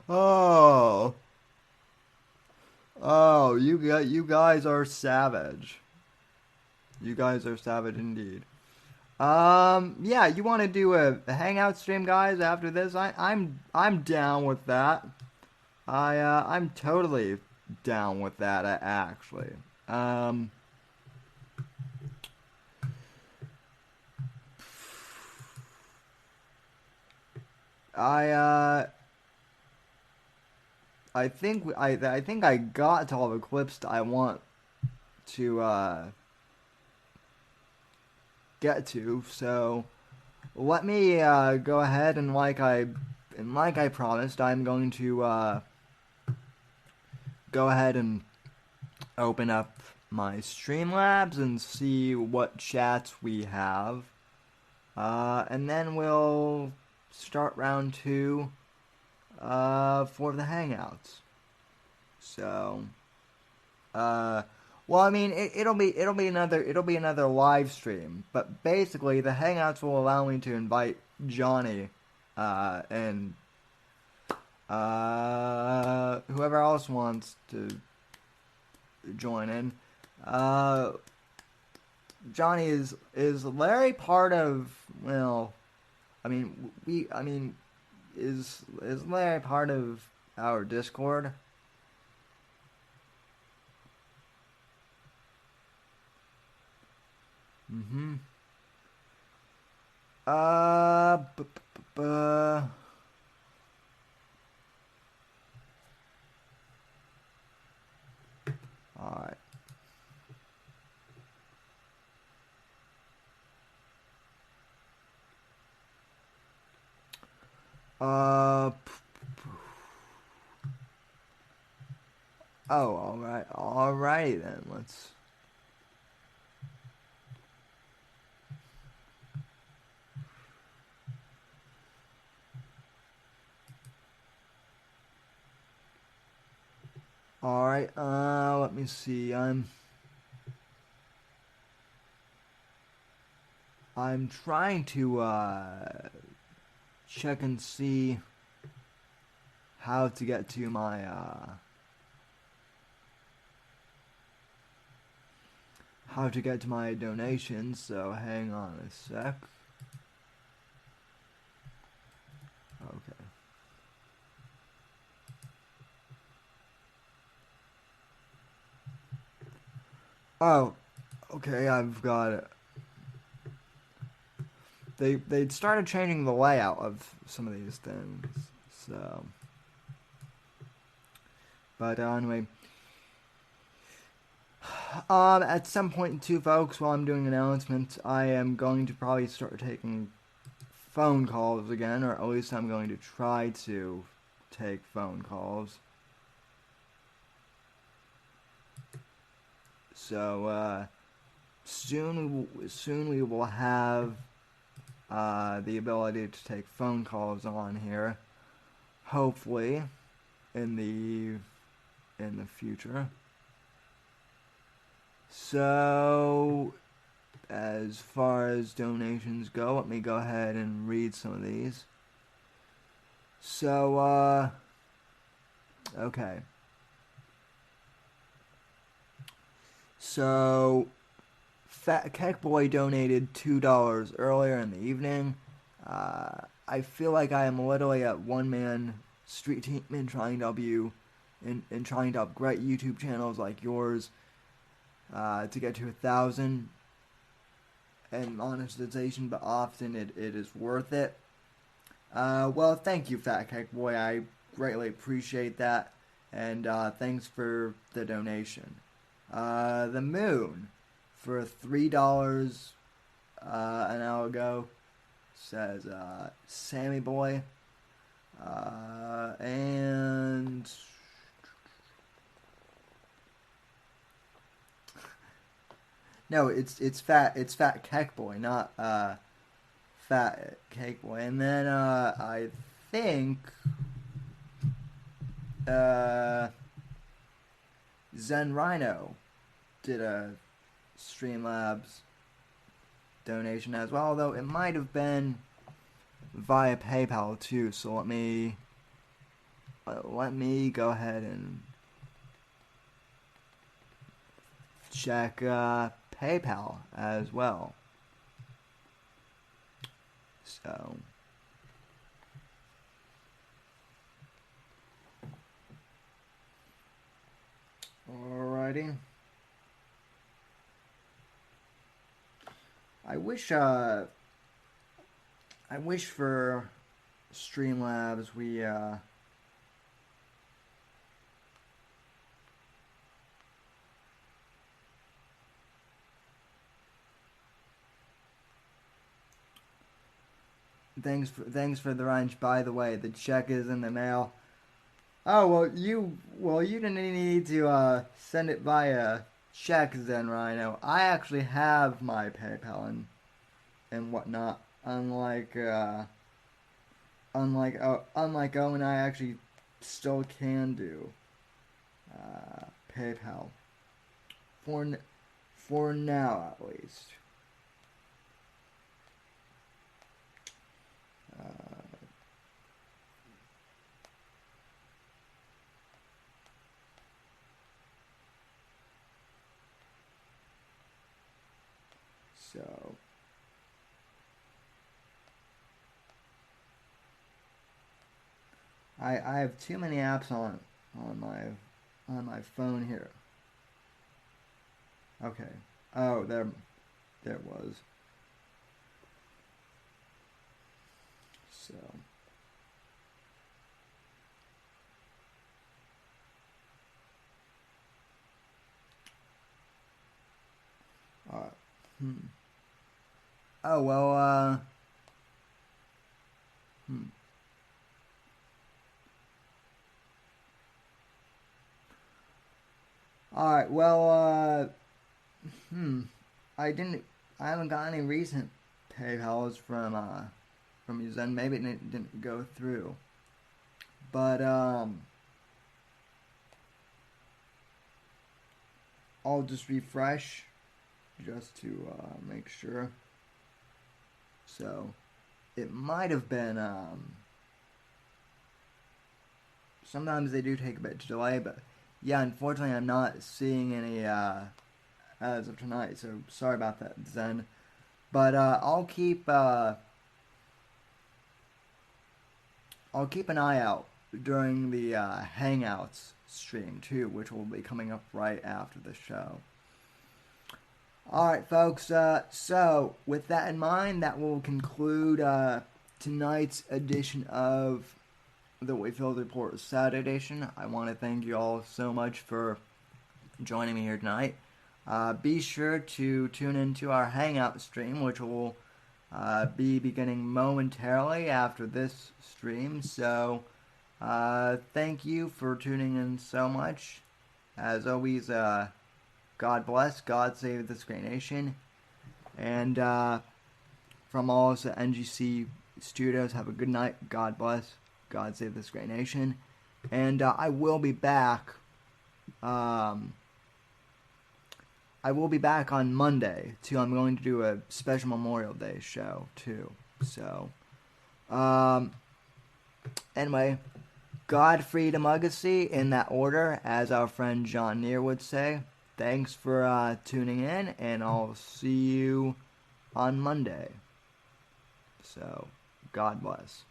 Oh. Oh, you guys are savage. You guys are savage indeed. Yeah, you want to do a hangout stream, guys? After this, I'm down with that. I'm totally down with that. Actually, I think I think I got all the clips that I want to get to. So let me go ahead and like I promised, I'm going to go ahead and open up my Streamlabs and see what chats we have, and then we'll start round 2 for the Hangouts. So, well, I mean, it'll be another live stream, but basically the Hangouts will allow me to invite Johnny, and whoever else wants to join in. Johnny, is Larry part of? Well, I mean, is Larry part of our Discord? Mm-hmm. Alright. Oh, alright. Alrighty then. Let's. Alright, let me see. I'm trying to check and see how to get to my donations, so hang on a sec. Okay. Oh, okay, I've got it. They started changing the layout of some of these things, so. But anyway, at some point too, folks, while I'm doing announcements, I am going to probably start taking phone calls again, or at least I'm going to try to take phone calls. So soon we will have the ability to take phone calls on here, hopefully in the future. So as far as donations go, let me go ahead and read some of these. So okay. So, Fat Cake Boy donated $2 earlier in the evening. I feel like I am literally at one-man street team in trying to help you, in trying to help great YouTube channels like yours to get to 1,000 and monetization, but often it is worth it. Well, thank you, Fat Cake Boy. I greatly appreciate that, and thanks for the donation. The Moon for $3 an hour ago says Sammy Boy, and no, it's Fat Cake Boy, not Fat Cake Boy. And then I think Zen Rhino did a Streamlabs donation as well, although it might have been via PayPal too. So let me go ahead and check PayPal as well. So, alrighty. I wish for Streamlabs we thanks for the ranch. By the way, the check is in the mail. Oh well you didn't need to send it via check then, Rhino. I actually have my PayPal and whatnot. Unlike Owen, I actually still can do PayPal for now at least. So I have too many apps on my phone here. Okay. Oh, there it was. So oh well Alright, well I haven't got any recent PayPals from you, Zen. Maybe it didn't go through. But I'll just refresh just to make sure. So it might have been sometimes they do take a bit to delay, but yeah, unfortunately I'm not seeing any as of tonight, so sorry about that, Zen. But I'll keep an eye out during the Hangouts stream too, which will be coming up right after the show. Alright, folks, so with that in mind, that will conclude tonight's edition of the Wakefield Report Saturday edition. I want to thank you all so much for joining me here tonight. Be sure to tune into our Hangout stream, which will be beginning momentarily after this stream. So, thank you for tuning in so much. As always, God bless, God save this great nation. And from all of us at NGC Studios, have a good night. God bless, God save this great nation. And I will be back. I will be back on Monday, too. I'm going to do a special Memorial Day show, too. So, anyway, God, freedom, legacy, in that order, as our friend John Neer would say. Thanks for tuning in, and I'll see you on Monday. So, God bless.